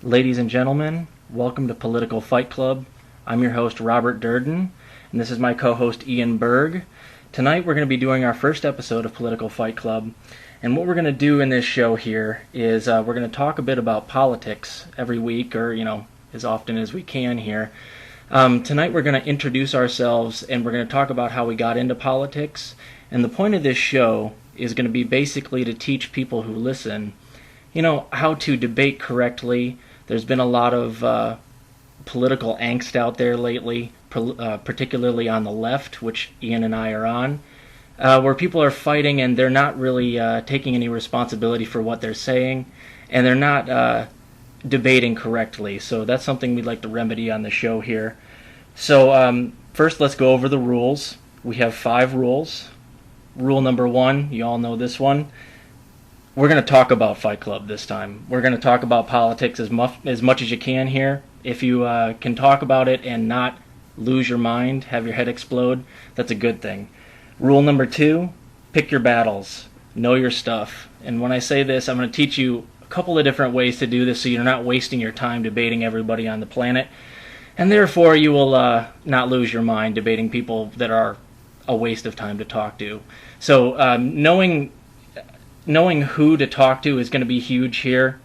Ladies and gentlemen, welcome to Political Fight Club. I'm your host, Robert Durden, and this is my co-host, Ian Berg. Tonight we're going to be doing our first episode of Political Fight Club, and what we're going to do in this show here is we're going to talk a bit about politics every week, or, as often as we can here. Tonight we're going to introduce ourselves, and we're going to talk about how we got into politics, and the point of this show is going to be basically to teach people who listen, how to debate correctly. There's been a lot of political angst out there lately, particularly on the left, which Ian and I are on, where people are fighting and they're not really taking any responsibility for what they're saying, and they're not debating correctly. So that's something we'd like to remedy on the show here. So first, let's go over the rules. We have 5 rules. Rule number 1, you all know this one. We're going to talk about Fight Club this time. We're going to talk about politics as much as you can here. If you can talk about it and not lose your mind, have your head explode, that's a good thing. Rule number 2, pick your battles. Know your stuff. And when I say this, I'm going to teach you a couple of different ways to do this so you're not wasting your time debating everybody on the planet. And therefore, you will not lose your mind debating people that are a waste of time to talk to. So knowing who to talk to is going to be huge here.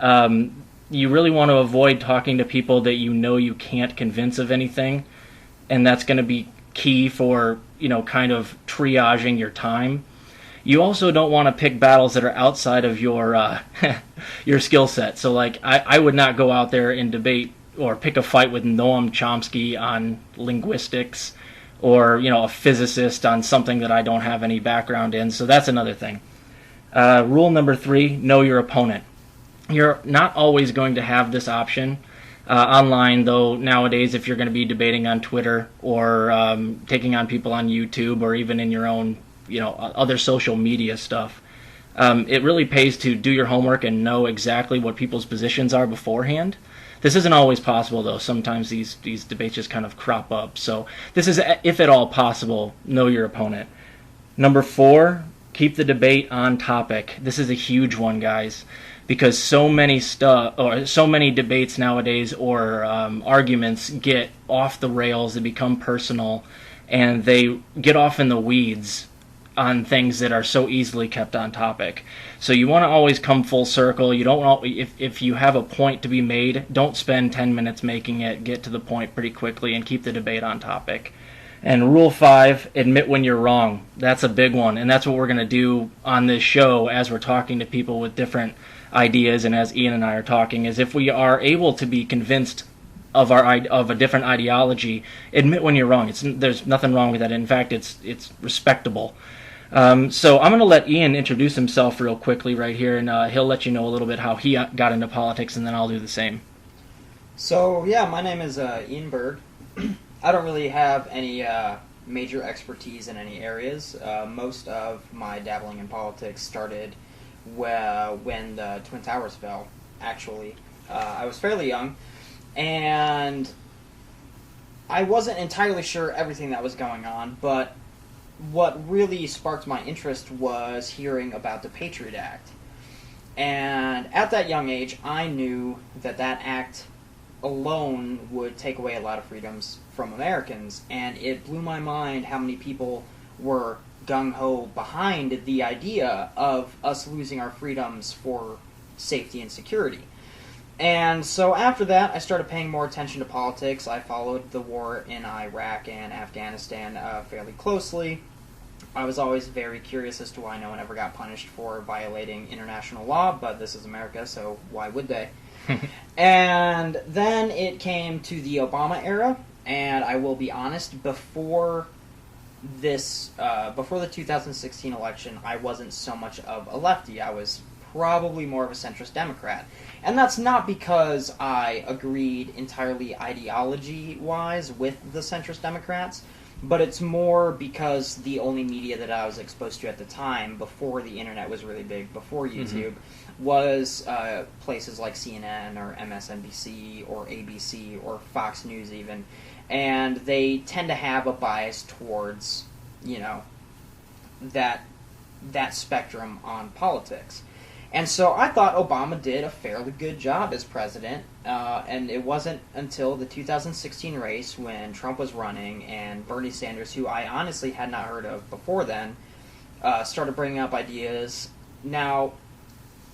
You really want to avoid talking to people that you can't convince of anything, and that's going to be key for kind of triaging your time. You also don't want to pick battles that are outside of your your skill set. So like I would not go out there and debate or pick a fight with Noam Chomsky on linguistics, or a physicist on something that I don't have any background in. So that's another thing. Rule number 3, know your opponent. You're not always going to have this option online, though nowadays if you're going to be debating on Twitter or taking on people on YouTube or even in your own other social media stuff, it really pays to do your homework and know exactly what people's positions are beforehand. This isn't always possible, though. Sometimes these debates just kind of crop up. So this is, if at all possible, know your opponent. Number 4, keep the debate on topic. This is a huge one, guys, because so many debates nowadays or arguments get off the rails, they become personal, and they get off in the weeds on things that are so easily kept on topic. So you want to always come full circle. You don't want, if you have a point to be made, don't spend 10 minutes making it. Get to the point pretty quickly and keep the debate on topic. And rule 5, admit when you're wrong. That's a big one, and that's what we're going to do on this show as we're talking to people with different ideas, and as Ian and I are talking, is if we are able to be convinced of a different ideology, admit when you're wrong. There's nothing wrong with that. In fact, it's respectable. So I'm going to let Ian introduce himself real quickly right here, and he'll let you know a little bit how he got into politics, and then I'll do the same. So, yeah, my name is Ian Berg. I don't really have any major expertise in any areas. Most of my dabbling in politics started when the Twin Towers fell, actually. I was fairly young, and I wasn't entirely sure everything that was going on, but what really sparked my interest was hearing about the Patriot Act. And at that young age, I knew that act alone would take away a lot of freedoms from Americans, and it blew my mind how many people were gung-ho behind the idea of us losing our freedoms for safety and security. And so after that, I started paying more attention to politics. I followed the war in Iraq and Afghanistan fairly closely. I was always very curious as to why no one ever got punished for violating international law, but this is America, so why would they? And then it came to the Obama era, and I will be honest, before the 2016 election, I wasn't so much of a lefty. I was probably more of a centrist Democrat. And that's not because I agreed entirely ideology-wise with the centrist Democrats, but it's more because the only media that I was exposed to at the time, before the internet was really big, before YouTube, was places like CNN or MSNBC or ABC or Fox News even. And they tend to have a bias towards, that spectrum on politics. And so I thought Obama did a fairly good job as president, and it wasn't until the 2016 race when Trump was running and Bernie Sanders, who I honestly had not heard of before then, started bringing up ideas. Now,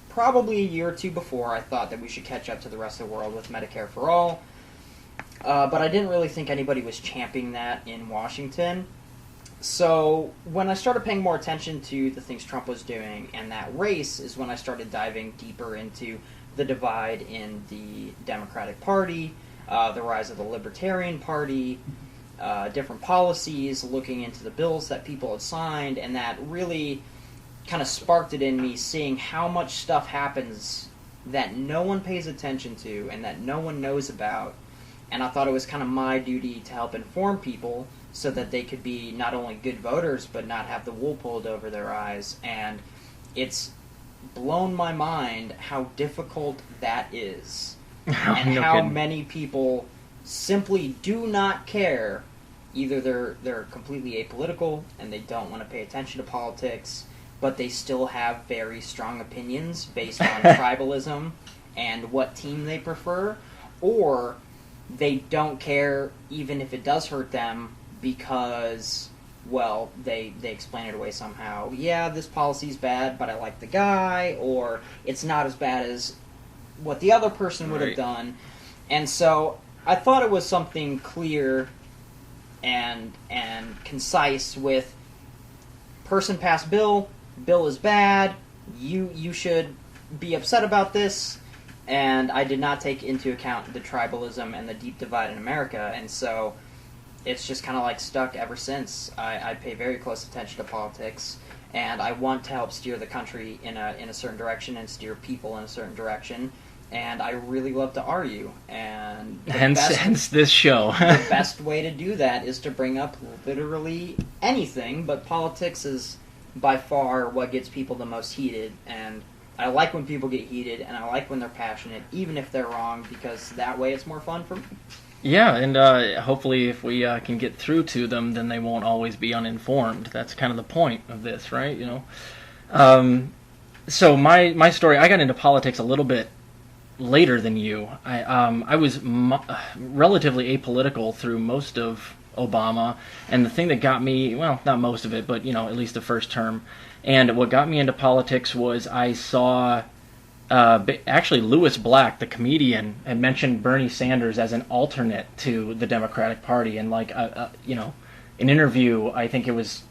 probably a year or two before, I thought that we should catch up to the rest of the world with Medicare for All, but I didn't really think anybody was championing that in Washington. So when I started paying more attention to the things Trump was doing and that race is when I started diving deeper into the divide in the Democratic Party, the rise of the Libertarian Party, different policies, looking into the bills that people had signed, and that really kind of sparked it in me, seeing how much stuff happens that no one pays attention to and that no one knows about. And I thought it was kind of my duty to help inform people so that they could be not only good voters but not have the wool pulled over their eyes. And it's blown my mind how difficult that is. And how kidding. many people simply do not care. Either they're completely apolitical and they don't want to pay attention to politics, but they still have very strong opinions based on tribalism and what team they prefer, or they don't care even if it does hurt them because, well, they explain it away somehow. Yeah, this policy's bad, but I like the guy, or it's not as bad as what the other person would have done. And so I thought it was something clear and concise with person passed bill is bad, you should be upset about this. And I did not take into account the tribalism and the deep divide in America, and so it's just kind of like stuck ever since. I pay very close attention to politics, and I want to help steer the country in a certain direction and steer people in a certain direction, and I really love to argue. And hence this show. The best way to do that is to bring up literally anything, but politics is by far what gets people the most heated, and I like when people get heated, and I like when they're passionate, even if they're wrong, because that way it's more fun for me. Yeah, and hopefully if we can get through to them, then they won't always be uninformed. That's kind of the point of this, right? So my story, I got into politics a little bit later than you. I was relatively apolitical through most of Obama, and the thing that got me, well, not most of it, but at least the first term. And what got me into politics was I saw, actually Louis Black, the comedian, had mentioned Bernie Sanders as an alternate to the Democratic Party. And an interview, I think it was,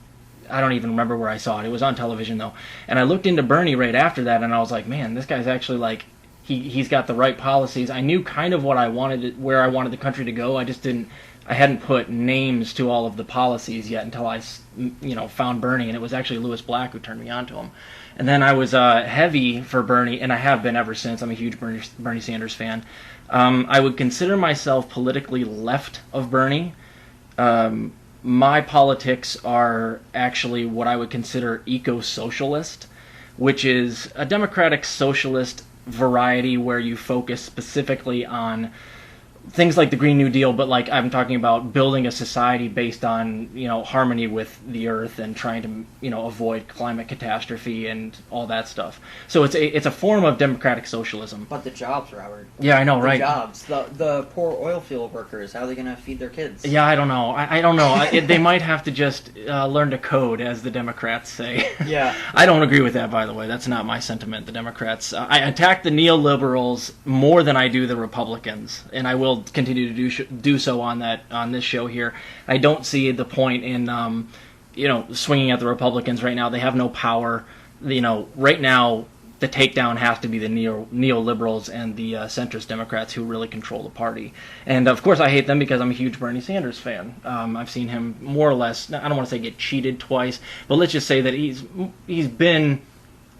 I don't even remember where I saw it. It was on television though. And I looked into Bernie right after that, and I was like, man, this guy's actually like, he's got the right policies. I knew kind of what I wanted, where I wanted the country to go. I hadn't put names to all of the policies yet until I, found Bernie, and it was actually Louis Black who turned me on to him. And then I was heavy for Bernie, and I have been ever since. I'm a huge Bernie Sanders fan. I would consider myself politically left of Bernie. My politics are actually what I would consider eco-socialist, which is a democratic socialist variety where you focus specifically on things like the Green New Deal, but like I'm talking about building a society based on harmony with the earth and trying to avoid climate catastrophe and all that stuff. So it's a form of democratic socialism. But the jobs, Robert. Yeah, I know, right? The jobs, the poor oil field workers. How are they going to feed their kids? Yeah, I don't know. I don't know. They might have to just learn to code, as the Democrats say. Yeah. I don't agree with that, by the way. That's not my sentiment. The Democrats. I attack the neoliberals more than I do the Republicans, and I will continue to do so on this show here. I don't see the point in swinging at the Republicans right now. They have no power. Right now the takedown has to be the neoliberals and the centrist Democrats who really control the party. And of course I hate them because I'm a huge Bernie Sanders fan. I've seen him more or less, I don't want to say get cheated twice, but let's just say that he's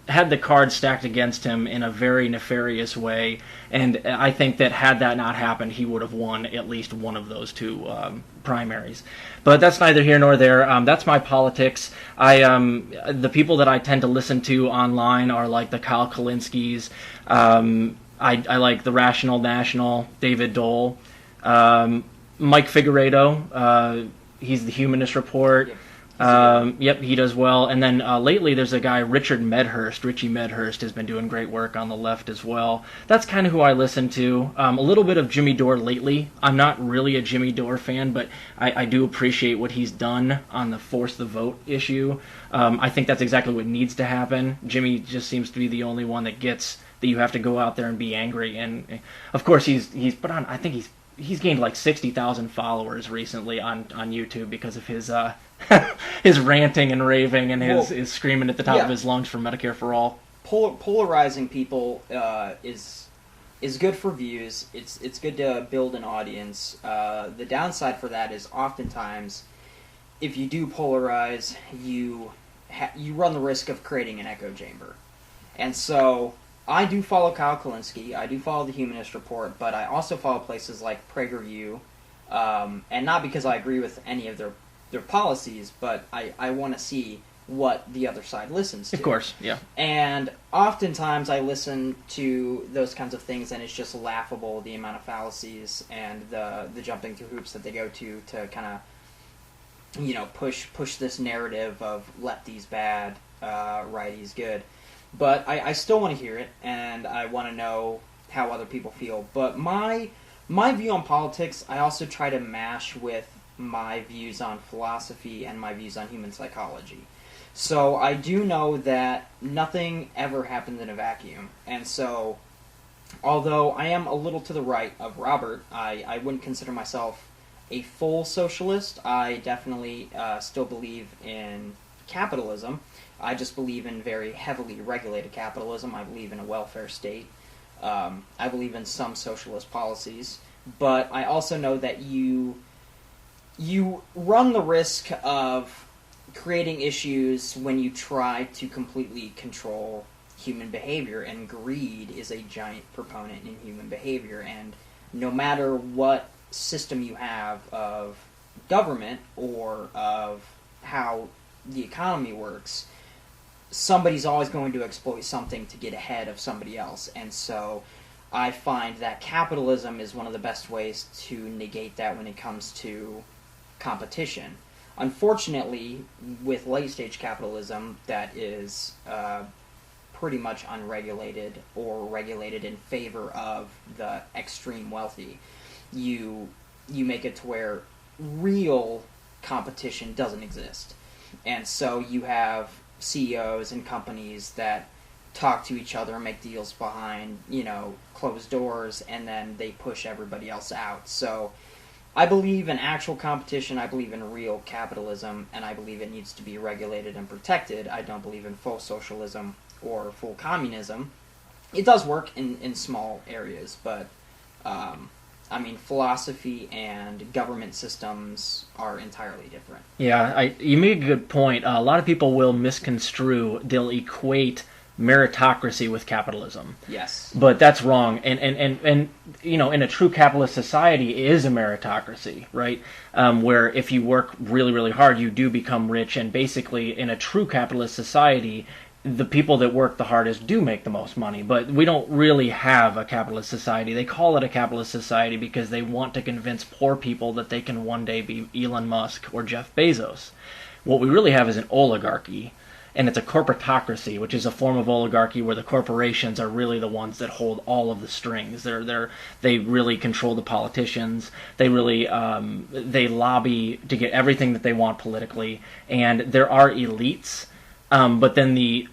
had the cards stacked against him in a very nefarious way, and I think that had that not happened, he would have won at least one of those two primaries. But that's neither here nor there. That's my politics. The people that I tend to listen to online are like the Kyle Kalinskis. I like the Rational National, David Dole, Mike Figueredo. He's the Humanist Report. Yep, he does well. And then lately, there's a guy, Richie Medhurst, has been doing great work on the left as well. That's kind of who I listen to. A little bit of Jimmy Dore lately. I'm not really a Jimmy Dore fan, but I do appreciate what he's done on the force the vote issue. I think that's exactly what needs to happen. Jimmy just seems to be the only one that gets that you have to go out there and be angry. And of course, he's put on. I think he's gained like 60,000 followers recently on YouTube because of his his ranting and raving and his screaming at the top of his lungs for Medicare for all. Polarizing people is good for views. It's good to build an audience. The downside for that is oftentimes, if you do polarize, you run the risk of creating an echo chamber. And so I do follow Kyle Kalinske. I do follow the Humanist Report, but I also follow places like PragerU, and not because I agree with any of their policies, but I want to see what the other side listens to. Of course, yeah. And oftentimes I listen to those kinds of things, and it's just laughable, the amount of fallacies and the jumping through hoops that they go to kind of, push this narrative of lefties bad, righties good. But I still want to hear it, and I want to know how other people feel. But my view on politics, I also try to mash with my views on philosophy and my views on human psychology. So I do know that nothing ever happens in a vacuum. And so, although I am a little to the right of Robert, I wouldn't consider myself a full socialist. I definitely still believe in capitalism. I just believe in very heavily regulated capitalism. I believe in a welfare state. I believe in some socialist policies. But I also know that you run the risk of creating issues when you try to completely control human behavior, and greed is a giant proponent in human behavior. And no matter what system you have of government or of how the economy works, somebody's always going to exploit something to get ahead of somebody else. And so I find that capitalism is one of the best ways to negate that when it comes to competition. Unfortunately, with late-stage capitalism that is pretty much unregulated or regulated in favor of the extreme wealthy, you make it to where real competition doesn't exist. And so you have CEOs and companies that talk to each other and make deals behind, closed doors, and then they push everybody else out. So I believe in actual competition, I believe in real capitalism, and I believe it needs to be regulated and protected. I don't believe in full socialism or full communism. It does work in small areas, but philosophy and government systems are entirely different. Yeah, you make a good point. A lot of people will misconstrue, they'll equate meritocracy with capitalism. Yes. But that's wrong. And in a true capitalist society, it is a meritocracy, right? Where if you work really, really hard, you do become rich. And basically, in a true capitalist society, the people that work the hardest do make the most money. But we don't really have a capitalist society. They call it a capitalist society because they want to convince poor people that they can one day be Elon Musk or Jeff Bezos. What we really have is an oligarchy. And it's a corporatocracy, which is a form of oligarchy where the corporations are really the ones that hold all of the strings. They really control the politicians. They really they lobby to get everything that they want politically. And there are elites, but then the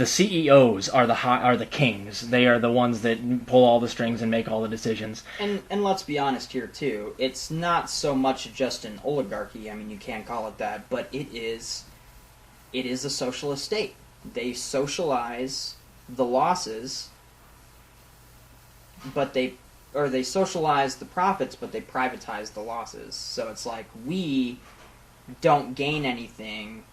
CEOs are the kings. They are the ones that pull all the strings and make all the decisions. And let's be honest here too. It's not so much just an oligarchy. You can't call it that, but it is a socialist state. They socialize the losses, but they socialize the profits, but they privatize the losses. So it's like, we don't gain anything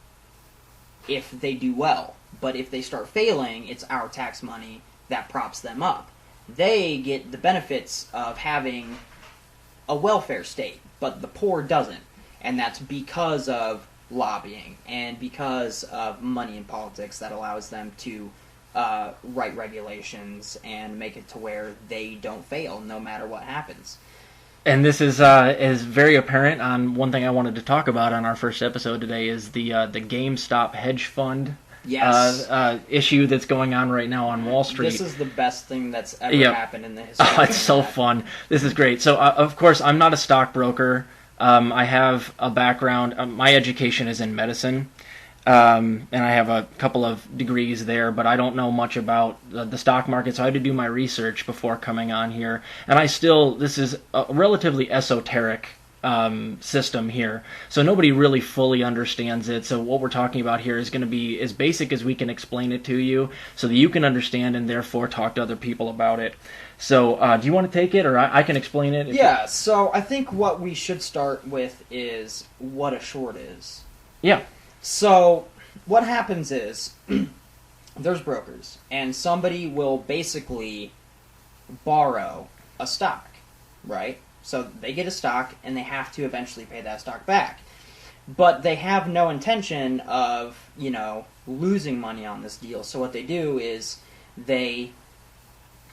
if they do well, but if they start failing, it's our tax money that props them up. They get the benefits of having a welfare state, but the poor doesn't, and that's because of lobbying and because of money in politics that allows them to write regulations and make it to where they don't fail no matter what happens. And this is very apparent on one thing I wanted to talk about on our first episode today is the GameStop hedge fund Yes. issue that's going on right now on Wall Street. This is the best thing that's ever Yep. happened in the history. Oh, it's so fun. This is great. So, of course, I'm not a stockbroker. I have a background. My education is in medicine, and I have a couple of degrees there, but I don't know much about the stock market, so I had to do my research before coming on here. And this is a relatively esoteric system here, so nobody really fully understands it. So what we're talking about here is going to be as basic as we can explain it to you so that you can understand and therefore talk to other people about it. So do you want to take it, or I can explain it? Yeah, so I think what we should start with is what a short is. Yeah. So what happens is there's brokers, and somebody will basically borrow a stock, right? So they get a stock, and they have to eventually pay that stock back. But they have no intention of, losing money on this deal. So what they do is they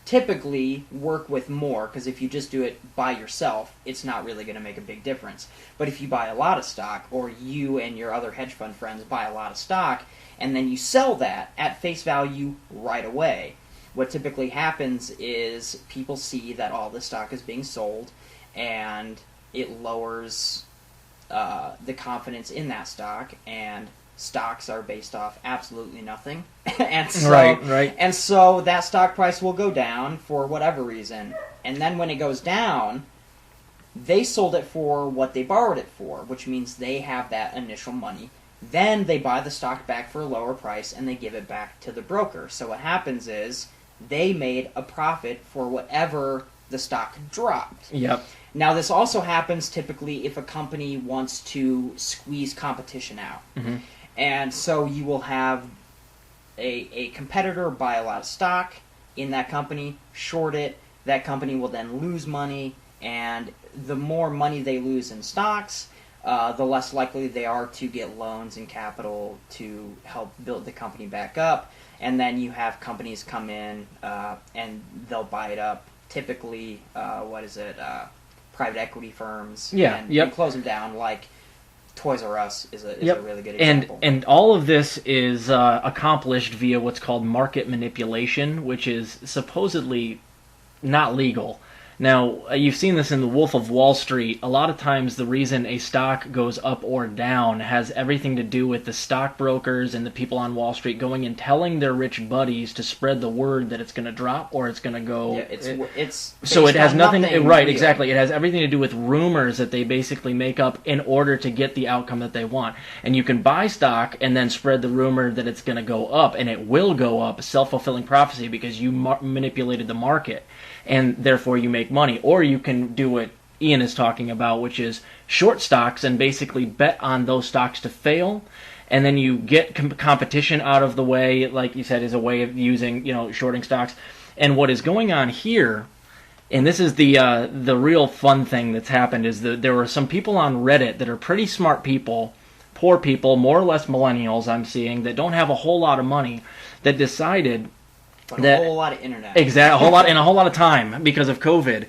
typically work with more, because if you just do it by yourself, it's not really going to make a big difference. But if you buy a lot of stock, or you and your other hedge fund friends buy a lot of stock, and then you sell that at face value right away, what typically happens is people see that all the stock is being sold, and it lowers the confidence in that stock, and stocks are based off absolutely nothing. and so, Right. And so that stock price will go down for whatever reason. And then when it goes down, they sold it for what they borrowed it for, which means they have that initial money. Then they buy the stock back for a lower price, and they give it back to the broker. So what happens is they made a profit for whatever the stock dropped. Yep. Now, this also happens typically if a company wants to squeeze competition out. Mm-hmm. And so you will have a competitor buy a lot of stock in that company, short it, that company will then lose money, and the more money they lose in stocks, the less likely they are to get loans and capital to help build the company back up. And then you have companies come in and they'll buy it up. Typically, private equity firms, and close them down, like Toys R Us is a really good example. And all of this is accomplished via what's called market manipulation, which is supposedly not legal. Now, you've seen this in The Wolf of Wall Street. A lot of times the reason a stock goes up or down has everything to do with the stockbrokers and the people on Wall Street going and telling their rich buddies to spread the word that it's going to drop or it's going to go... Yeah, it's so it has nothing... Right, real. exactly. It has everything to do with rumors that they basically make up in order to get the outcome that they want. And you can buy stock and then spread the rumor that it's going to go up, and it will go up, a self-fulfilling prophecy, because you manipulated the market. And therefore you make money. Or you can do what Ian is talking about, which is short stocks and basically bet on those stocks to fail, and then you get competition out of the way, like you said, is a way of using, shorting stocks. And what is going on here, and this is the real fun thing that's happened, is that there were some people on Reddit that are pretty smart people, poor people, more or less millennials I'm seeing, that don't have a whole lot of money, that decided... But a whole lot of internet. Exactly, a whole lot of time because of COVID.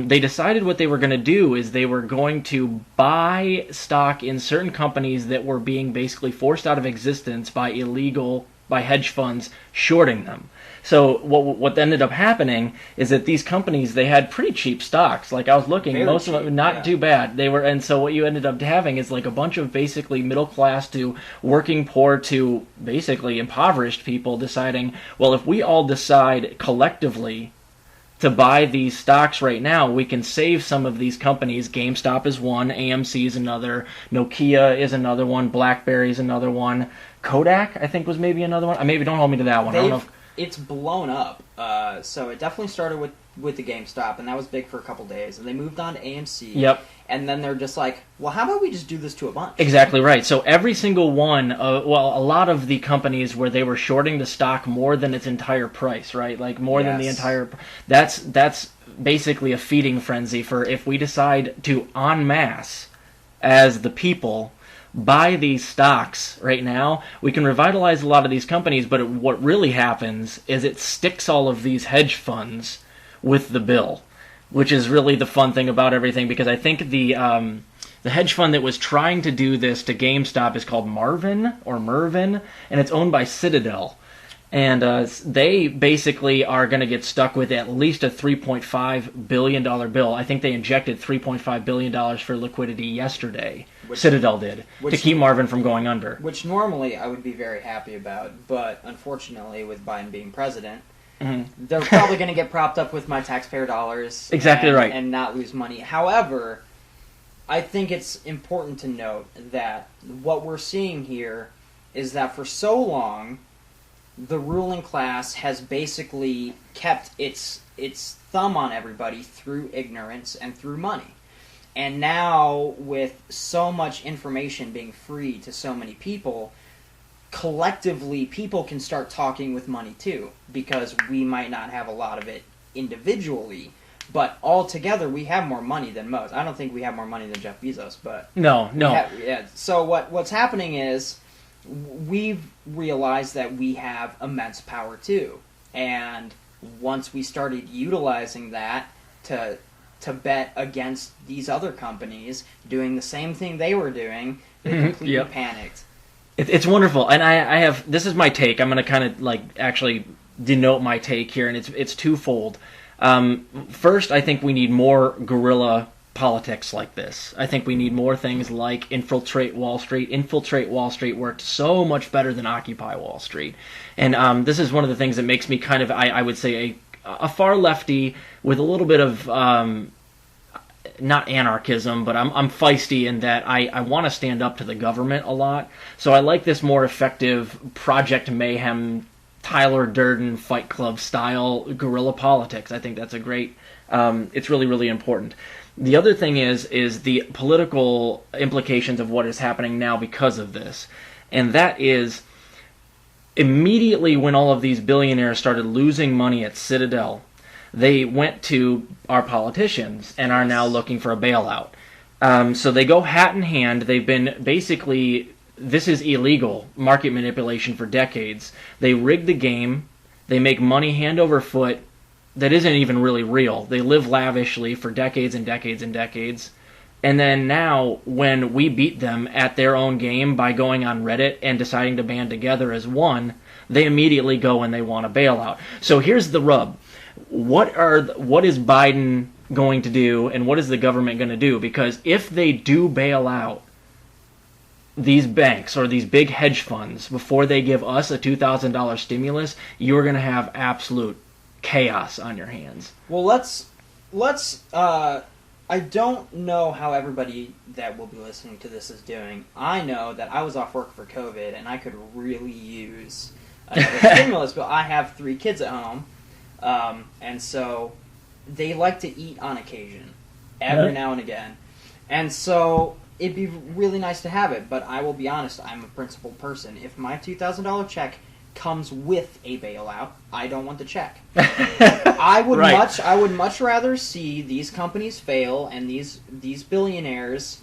They decided what they were going to do is they were going to buy stock in certain companies that were being basically forced out of existence by hedge funds shorting them. So what ended up happening is that these companies, they had pretty cheap stocks. Like I was looking, Very most cheap, of them not too bad. And so what you ended up having is like a bunch of basically middle class to working poor to basically impoverished people deciding, well, if we all decide collectively to buy these stocks right now, we can save some of these companies. GameStop is one, AMC is another, Nokia is another one, BlackBerry is another one, Kodak I think was maybe another one. Maybe don't hold me to that one. I don't know if... It's blown up. So it definitely started with the GameStop, and that was big for a couple days. And they moved on to AMC. Yep. And then they're just like, well, how about we just do this to a bunch? Exactly right. So every single one, a lot of the companies where they were shorting the stock more than its entire price, right? Like more than the entire... That's basically a feeding frenzy for if we decide to en masse, as the people... buy these stocks right now, we can revitalize a lot of these companies, but what really happens is it sticks all of these hedge funds with the bill. which is really the fun thing about everything, because I think the hedge fund that was trying to do this to GameStop is called Mervin, and it's owned by Citadel. And they basically are going to get stuck with at least a $3.5 billion bill. I think they injected $3.5 billion for liquidity yesterday. Citadel did, to keep Marvin from going under. Which normally I would be very happy about, but unfortunately with Biden being president, they're probably going to get propped up with my taxpayer dollars. Exactly right. And not lose money. However, I think it's important to note that what we're seeing here is that for so long, the ruling class has basically kept its thumb on everybody through ignorance and through money. And now, with so much information being free to so many people, collectively people can start talking with money too, because we might not have a lot of it individually, but all together we have more money than most. I don't think we have more money than Jeff Bezos, but no. Yeah. So what's happening is we've realized that we have immense power too, and once we started utilizing that to bet against these other companies doing the same thing they were doing, they completely panicked. It's wonderful, and I have, this is my take. I'm going to kind of actually denote my take here, and it's twofold. First, I think we need more guerrilla politics like this. I think we need more things like Infiltrate Wall Street. Infiltrate Wall Street worked so much better than Occupy Wall Street. And this is one of the things that makes me kind of, I would say, a far lefty with a little bit of, not anarchism, but I'm feisty in that I want to stand up to the government a lot. So I like this more effective Project Mayhem, Tyler Durden Fight Club style guerrilla politics. I think that's a great, it's really, really important. The other thing is the political implications of what is happening now because of this. And that is, immediately when all of these billionaires started losing money at Citadel, they went to our politicians and are now looking for a bailout. So they go hat in hand. They've been basically, this is illegal market manipulation for decades. They rig the game. They make money hand over foot that isn't even really real. They live lavishly for decades and decades and decades. And then now, when we beat them at their own game by going on Reddit and deciding to band together as one, they immediately go and they want a bailout. So here's the rub. What is Biden going to do, and what is the government going to do? Because if they do bail out these banks or these big hedge funds before they give us a $2,000 stimulus, you're going to have absolute chaos on your hands. Well, let's I don't know how everybody that will be listening to this is doing. I know that I was off work for COVID and I could really use another stimulus, but I have 3 kids at home, and so they like to eat on occasion, every now and again, and so it'd be really nice to have it, but I will be honest, I'm a principled person. If my $2,000 check comes with a bailout, I don't want the check. I would much rather see these companies fail and these billionaires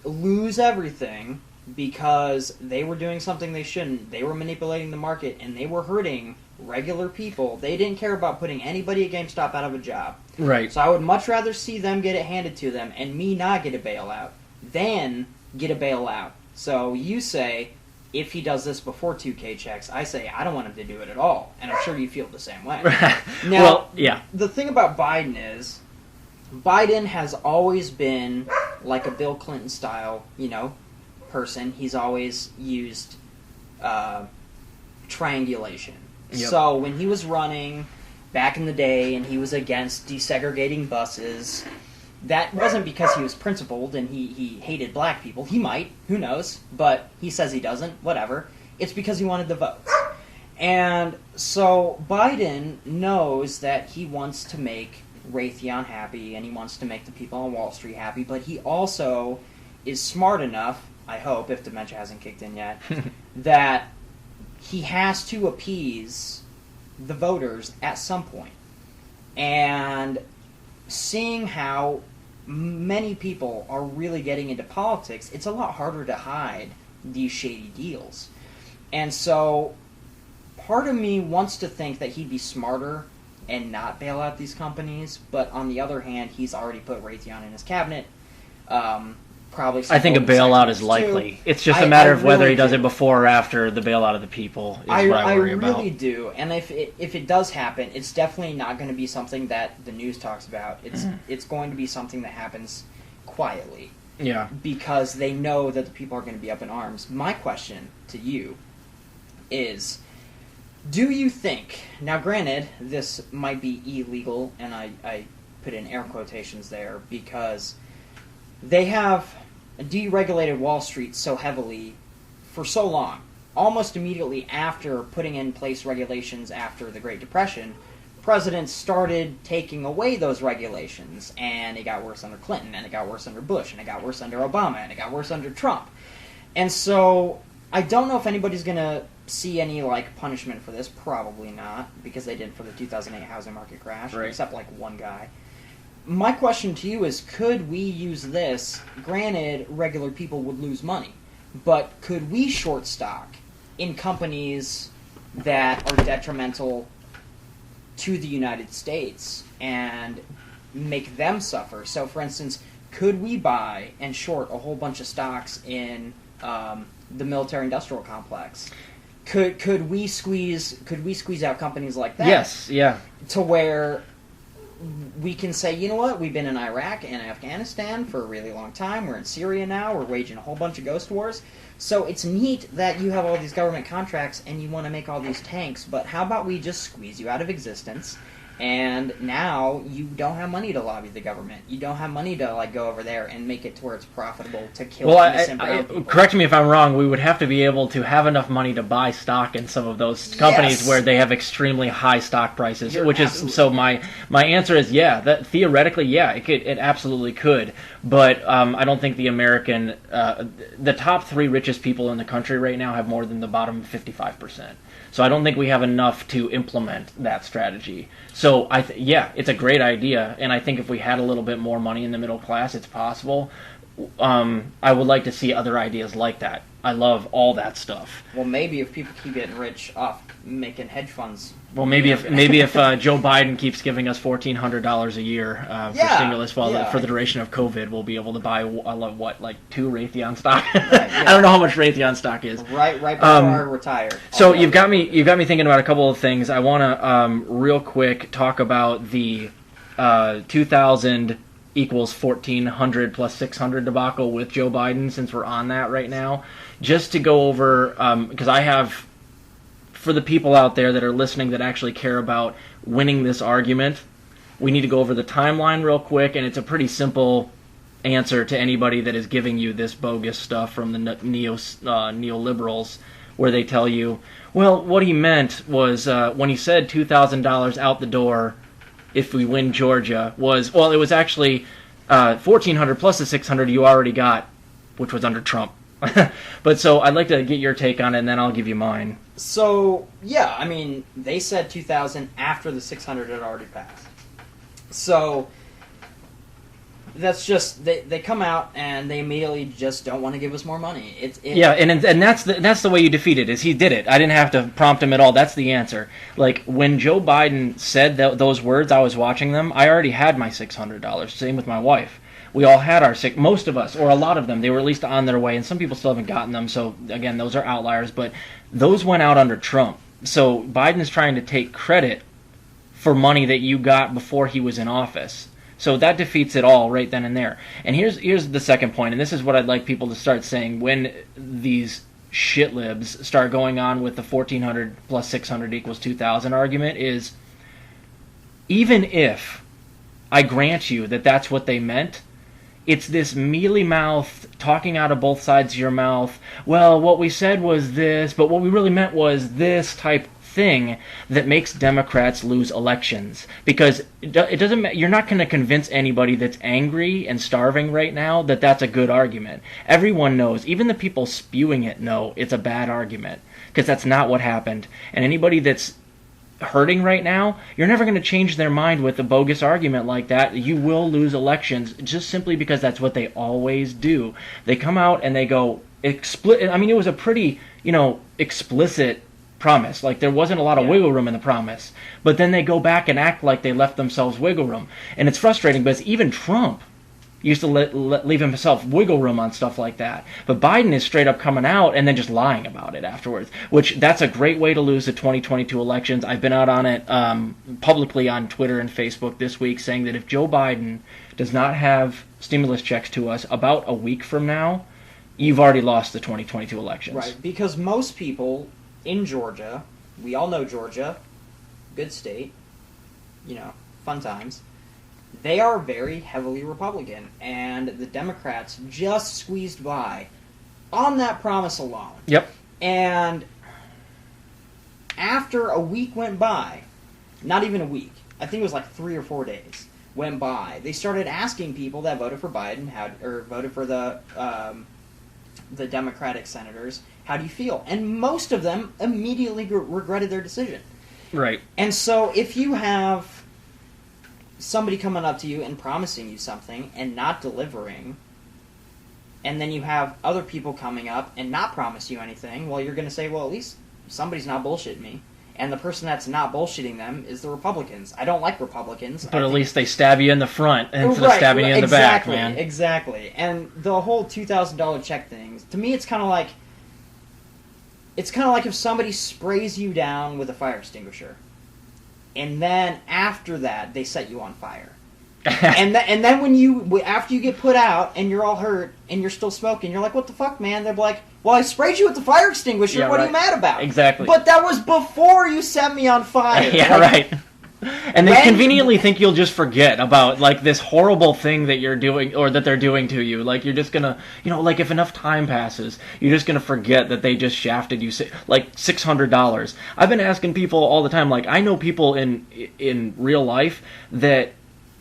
lose everything because they were doing something they shouldn't. They were manipulating the market and they were hurting regular people. They didn't care about putting anybody at GameStop out of a job. Right. So I would much rather see them get it handed to them and me not get a bailout than get a bailout. So you say, if he does this before 2K checks, I say I don't want him to do it at all. And I'm sure you feel the same way. Now, well, yeah. The thing about Biden is, Biden has always been like a Bill Clinton style, person. He's always used triangulation. Yep. So when he was running back in the day and he was against desegregating buses, that wasn't because he was principled and he hated black people. He might, who knows, but he says he doesn't, whatever. It's because he wanted the votes. And so Biden knows that he wants to make Raytheon happy and he wants to make the people on Wall Street happy, but he also is smart enough, I hope, if dementia hasn't kicked in yet, that he has to appease the voters at some point. And seeing how many people are really getting into politics, it's a lot harder to hide these shady deals. And so part of me wants to think that he'd be smarter and not bail out these companies. But on the other hand, he's already put Raytheon in his cabinet. Probably. I think a bailout is likely. It's just a matter of whether he does it before or after the bailout of the people. Is what I worry about. I really do, and if it does happen, it's definitely not going to be something that the news talks about. It's going to be something that happens quietly. Yeah. Because they know that the people are going to be up in arms. My question to you is, do you think, now granted, this might be illegal, and I put in air quotations there, because they have deregulated Wall Street so heavily for so long. Almost immediately after putting in place regulations after the Great Depression, presidents started taking away those regulations, and it got worse under Clinton, and it got worse under Bush, and it got worse under Obama, and it got worse under Trump. And so I don't know if anybody's going to see any punishment for this. Probably not, because they did for the 2008 housing market crash, right. Except one guy. My question to you is, could we use this? Granted, regular people would lose money, but could we short stock in companies that are detrimental to the United States and make them suffer? So, for instance, could we buy and short a whole bunch of stocks in the military-industrial complex? Could we squeeze out companies like that? Yes, yeah. To where we can say, you know what, we've been in Iraq and Afghanistan for a really long time. We're in Syria now. We're waging a whole bunch of ghost wars. So it's neat that you have all these government contracts and you want to make all these tanks, but how about we just squeeze you out of existence? And now you don't have money to lobby the government. You don't have money to go over there and make it to where it's profitable to kill innocent brown people. Correct me if I'm wrong. We would have to be able to have enough money to buy stock in some of those companies where they have extremely high stock prices. So my answer is that theoretically, it absolutely could. But I don't think the top 3 richest people in the country right now have more than the bottom 55%. So I don't think we have enough to implement that strategy. So it's a great idea, and I think if we had a little bit more money in the middle class, it's possible. I would like to see other ideas like that. I love all that stuff. Well, maybe if people keep getting rich off making hedge funds. Well, maybe if Joe Biden keeps giving us $1,400 a year for stimulus for the duration of COVID, we'll be able to buy 2 Raytheon stock. Right, I don't know how much Raytheon stock is. Right before I retire. So you've got me thinking about a couple of things. I want to real quick talk about the 2000 equals 1,400 plus 600 debacle with Joe Biden, since we're on that right now. Just to go over, because I have, for the people out there that are listening that actually care about winning this argument, we need to go over the timeline real quick, and it's a pretty simple answer to anybody that is giving you this bogus stuff from the neoliberals, where they tell you, well, what he meant was when he said $2,000 out the door if we win Georgia it was actually 1,400 plus the 600 you already got, which was under Trump. But so I'd like to get your take on it, and then I'll give you mine. So, they said 2,000 after the 600 had already passed. So that's just, they come out and they immediately just don't want to give us more money. And that's the way you defeat it, is he did it. I didn't have to prompt him at all. That's the answer. When Joe Biden said those words, I was watching them. I already had my $600. Same with my wife. We all had our most of us, or a lot of them, they were at least on their way, and some people still haven't gotten them, so again, those are outliers, but those went out under Trump. So Biden is trying to take credit for money that you got before he was in office. So that defeats it all right then and there. And here's the second point, and this is what I'd like people to start saying when these shit libs start going on with the 1,400 plus 600 equals 2,000 argument, is even if I grant you that that's what they meant, it's this mealy mouth talking out of both sides of your mouth, well, what we said was this, but what we really meant was this type thing that makes Democrats lose elections. Because it doesn't, you're not going to convince anybody that's angry and starving right now that that's a good argument. Everyone knows, even the people spewing it know it's a bad argument, because that's not what happened. And anybody that's hurting right now, you're never going to change their mind with a bogus argument like that. You will lose elections just simply because that's what they always do. They come out and they go it was a pretty, explicit promise. Like, there wasn't a lot of wiggle room in the promise. But then they go back and act like they left themselves wiggle room. And it's frustrating, but it's even Trump used to leave himself wiggle room on stuff like that. But Biden is straight up coming out and then just lying about it afterwards, which that's a great way to lose the 2022 elections. I've been out on it publicly on Twitter and Facebook this week saying that if Joe Biden does not have stimulus checks to us about a week from now, you've already lost the 2022 elections. Right, because most people in Georgia, we all know Georgia, good state, fun times, they are very heavily Republican, and the Democrats just squeezed by on that promise alone. Yep. And after a week went by, not even a week, I think it was like 3 or 4 days went by, they started asking people that voted for Biden or voted for the Democratic senators, how do you feel? And most of them immediately regretted their decision. Right. And so if you have somebody coming up to you and promising you something and not delivering, and then you have other people coming up and not promise you anything, well, you're going to say, well, at least somebody's not bullshitting me. And the person that's not bullshitting them is the Republicans. I don't like Republicans. But at least they stab you in the front instead of stabbing you in the back, man. Exactly. And the whole $2,000 check thing, to me, it's kind of like if somebody sprays you down with a fire extinguisher, and then after that they set you on fire. and then after you get put out and you're all hurt and you're still smoking, you're like, what the fuck, man? They're like, well, I sprayed you with the fire extinguisher. Yeah, what right. are you mad about? Exactly. But that was before you set me on fire. Yeah, right. And they conveniently think you'll just forget about, like, this horrible thing that you're doing, or that they're doing to you. Like, you're just gonna, like, if enough time passes, you're just gonna forget that they just shafted you, like, $600. I've been asking people all the time, like, I know people in real life that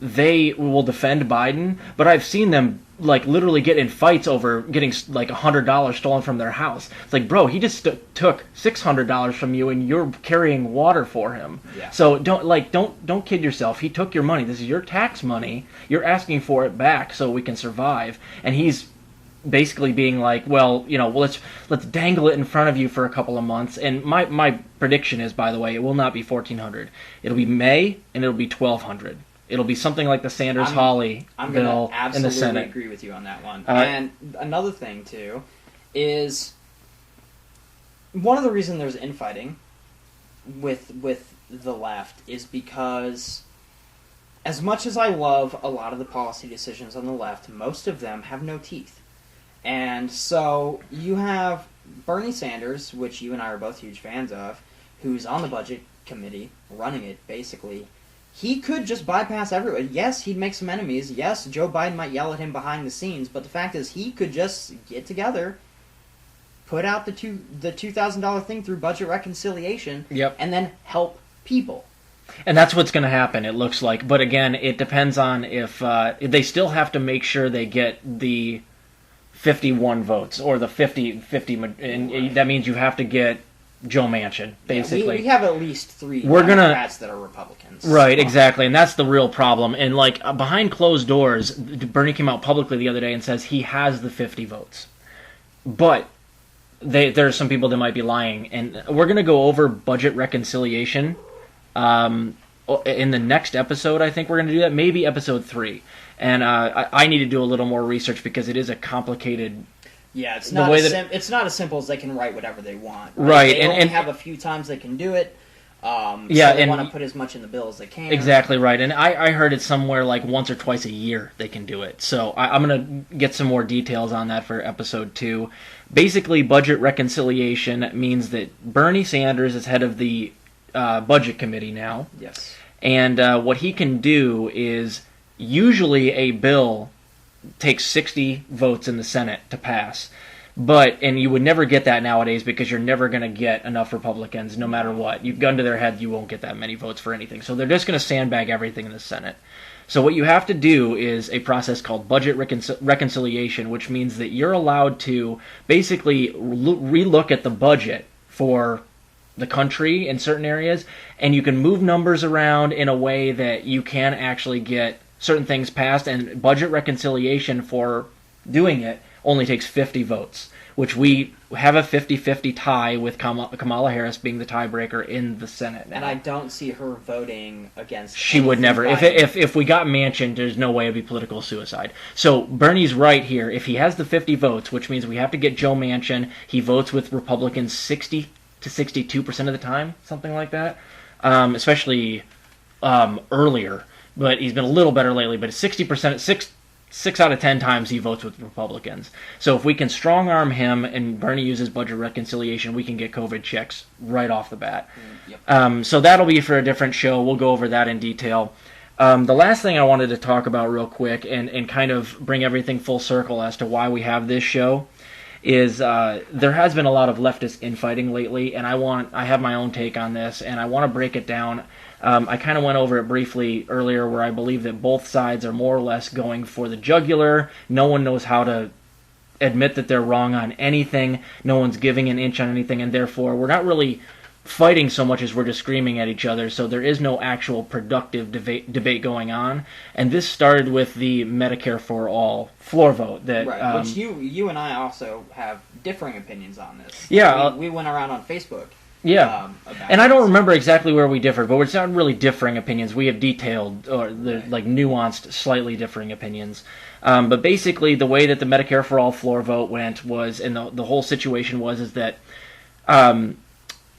they will defend Biden, but I've seen them, like, literally get in fights over getting, like, $100 stolen from their house. It's like, bro, he just took $600 from you, and you're carrying water for him. Yeah. So don't kid yourself. He took your money. This is your tax money. You're asking for it back so we can survive. And he's basically being like, well, let's dangle it in front of you for a couple of months. And my prediction is, by the way, it will not be 1,400. It'll be May, and it'll be 1,200. It'll be something like the Sanders-Hawley bill in the Senate. I'm going to absolutely agree with you on that one. And another thing, too, is one of the reasons there's infighting with the left is because as much as I love a lot of the policy decisions on the left, most of them have no teeth. And so you have Bernie Sanders, which you and I are both huge fans of, who's on the budget committee, running it, basically. He could just bypass everyone. Yes, he'd make some enemies. Yes, Joe Biden might yell at him behind the scenes, but the fact is he could just get together, put out the $2,000 thing through budget reconciliation, and then help people. And that's what's going to happen, it looks like. But again, it depends on if they still have to make sure they get the 51 votes, or the 50, and that means you have to get Joe Manchin, basically. We have at least 3 Democrats that are Republicans. Right, exactly, and that's the real problem. And, like, behind closed doors, Bernie came out publicly the other day and says he has the 50 votes. But there are some people that might be lying, and we're going to go over budget reconciliation in the next episode. I think we're going to do that, maybe episode 3. And I need to do a little more research because it is a complicated... Yeah, it's not as simple as they can write whatever they want. Right, they only have a few times they can do it. So they want to put as much in the bill as they can. Exactly right, and I heard it somewhere like once or twice a year they can do it. So I'm going to get some more details on that for episode 2. Basically, budget reconciliation means that Bernie Sanders is head of the budget committee now. Yes. And what he can do is, usually a bill takes 60 votes in the Senate to pass. And you would never get that nowadays because you're never going to get enough Republicans no matter what. You gun to their head, you won't get that many votes for anything. So they're just going to sandbag everything in the Senate. So what you have to do is a process called budget reconciliation, which means that you're allowed to basically relook at the budget for the country in certain areas, and you can move numbers around in a way that you can actually get certain things passed, and budget reconciliation for doing it only takes 50 votes, which we have a 50-50 tie with Kamala Harris being the tiebreaker in the Senate now. And I don't see her voting against. She would never. If we got Manchin, there's no way it'd be political suicide. So Bernie's right here. If he has the 50 votes, which means we have to get Joe Manchin, he votes with Republicans 60 to 62% of the time, something like that. Especially earlier, but he's been a little better lately. But 60%, six out of 10 times he votes with Republicans. So if we can strong arm him and Bernie uses budget reconciliation, we can get COVID checks right off the bat. Yep. So that'll be for a different show. We'll go over that in detail. The last thing I wanted to talk about real quick and kind of bring everything full circle as to why we have this show is there has been a lot of leftist infighting lately, and I have my own take on this, and I want to break it down. I kind of went over it briefly earlier where I believe that both sides are more or less going for the jugular. No one knows how to admit that they're wrong on anything. No one's giving an inch on anything, and therefore we're not really fighting so much as we're just screaming at each other, so there is no actual productive debate going on. And this started with the Medicare for All floor vote. Right, which you and I also have differing opinions on this. Yeah. We went around on Facebook. Yeah, and I don't remember exactly where we differed, but it's not really differing opinions. We have detailed or nuanced, slightly differing opinions. But basically, the way that the Medicare for All floor vote went was, and the whole situation is that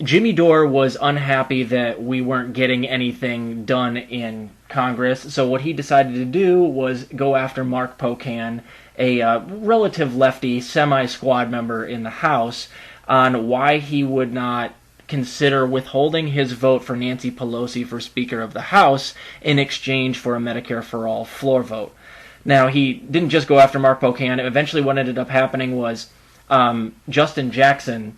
Jimmy Dore was unhappy that we weren't getting anything done in Congress. So what he decided to do was go after Mark Pocan, a relative lefty, semi-squad member in the House, on why he would not consider withholding his vote for Nancy Pelosi for Speaker of the House in exchange for a Medicare for All floor vote. Now, he didn't just go after Mark Pocan. Eventually what ended up happening was Justin Jackson,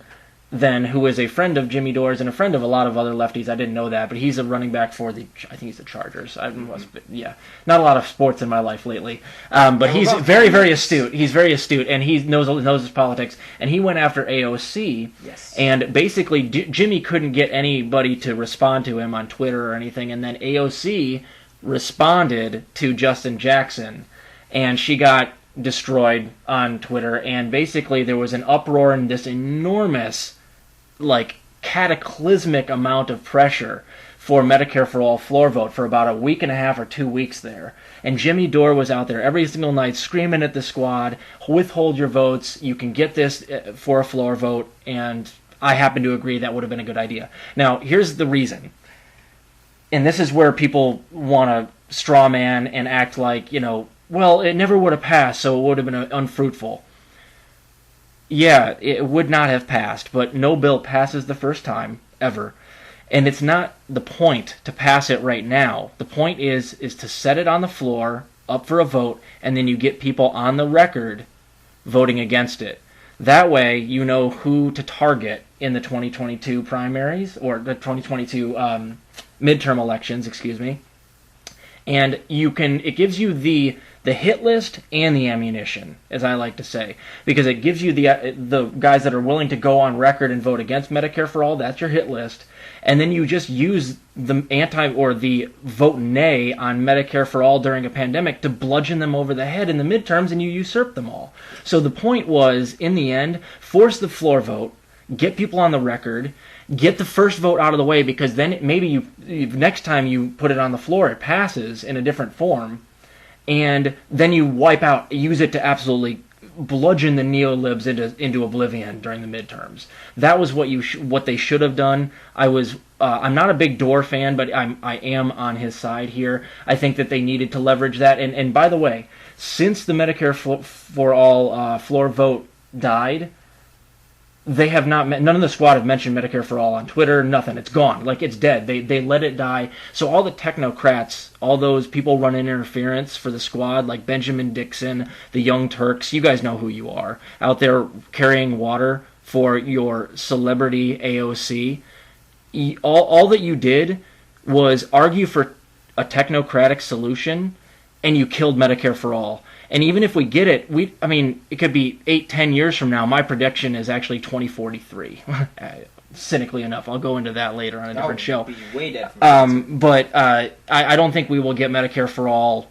then, who is a friend of Jimmy Dore's and a friend of a lot of other lefties. I didn't know that, but he's a running back for I think he's the Chargers. Not a lot of sports in my life lately. But he's very, very astute. He's very astute, and he knows his politics. And he went after AOC. Yes. And basically, Jimmy couldn't get anybody to respond to him on Twitter or anything, and then AOC responded to Justin Jackson, and she got destroyed on Twitter. And basically, there was an uproar and this enormous, cataclysmic amount of pressure for Medicare for All floor vote for about a week and a half or 2 weeks there. And Jimmy Dore was out there every single night screaming at the squad, withhold your votes, you can get this for a floor vote, and I happen to agree that would have been a good idea. Now, here's the reason. And this is where people want to straw man and act like, well, it never would have passed, so it would have been unfruitful. Yeah, it would not have passed, but no bill passes the first time, ever. And it's not the point to pass it right now. The point is to set it on the floor, up for a vote, and then you get people on the record voting against it. That way, you know who to target in the 2022 primaries, or the 2022 midterm elections, And it gives you the hit list and the ammunition, as I like to say, because it gives you the guys that are willing to go on record and vote against Medicare for All. That's your hit list, and then you just use the the vote nay on Medicare for All during a pandemic to bludgeon them over the head in the midterms, and you usurp them all. So the point was, in the end, force the floor vote, get people on the record, get the first vote out of the way, because then maybe next time you put it on the floor, it passes in a different form. And then you use it to absolutely bludgeon the neolibs into oblivion during the midterms. That was what they should have done. I'm not a big Dore fan, but I am on his side here. I think that they needed to leverage that. And by the way, since the Medicare for All floor vote died, they have not. None of the squad have mentioned Medicare for All on Twitter. Nothing. It's gone. It's dead. They let it die. So all the technocrats, all those people running interference for the squad, like Benjamin Dixon, the Young Turks, you guys know who you are, out there carrying water for your celebrity AOC. All that you did was argue for a technocratic solution, and you killed Medicare for All. And even if we get it, it could be 8-10 years from now. My prediction is actually 2043. Cynically enough, I'll go into that later on a different show. Be way dead from but I don't think we will get Medicare for All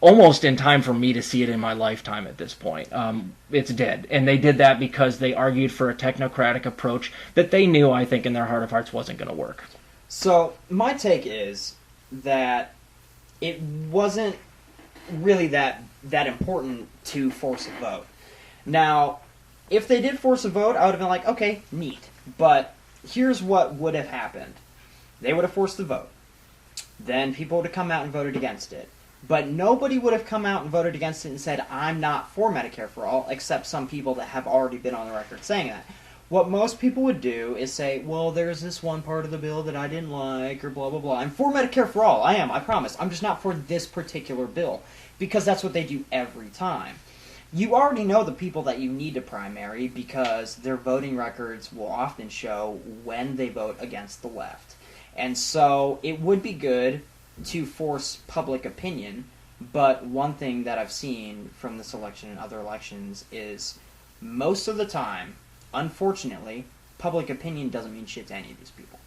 almost in time for me to see it in my lifetime at this point. It's dead. And they did that because they argued for a technocratic approach that they knew, I think, in their heart of hearts wasn't going to work. So, my take is that it wasn't really that important to force a vote. Now, if they did force a vote, I would have been like, okay, neat. But here's what would have happened. They would have forced the vote. Then people would have come out and voted against it. But nobody would have come out and voted against it and said, I'm not for Medicare for All, except some people that have already been on the record saying that. What most people would do is say, well, there's this one part of the bill that I didn't like, or blah, blah, blah. I'm for Medicare for All. I am, I promise. I'm just not for this particular bill. Because that's what they do every time. You already know the people that you need to primary because their voting records will often show when they vote against the left. And so it would be good to force public opinion, but one thing that I've seen from this election and other elections is most of the time, unfortunately, public opinion doesn't mean shit to any of these people.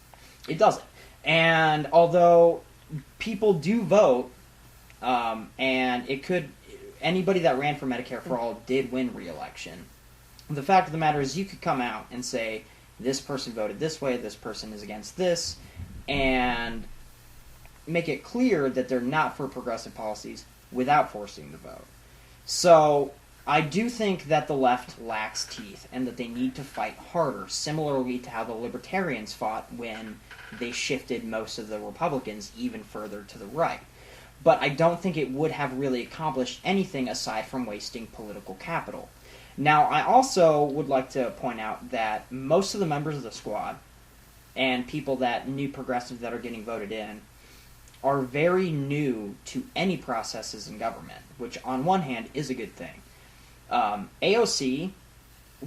It doesn't. And although people do vote, and anybody that ran for Medicare for All did win re-election, the fact of the matter is you could come out and say, this person voted this way, this person is against this, and make it clear that they're not for progressive policies without forcing the vote. So I do think that the left lacks teeth and that they need to fight harder, similarly to how the libertarians fought when they shifted most of the Republicans even further to the right. But I don't think it would have really accomplished anything aside from wasting political capital. Now, I also would like to point out that most of the members of the squad and people that new progressives that are getting voted in are very new to any processes in government, which on one hand is a good thing. AOC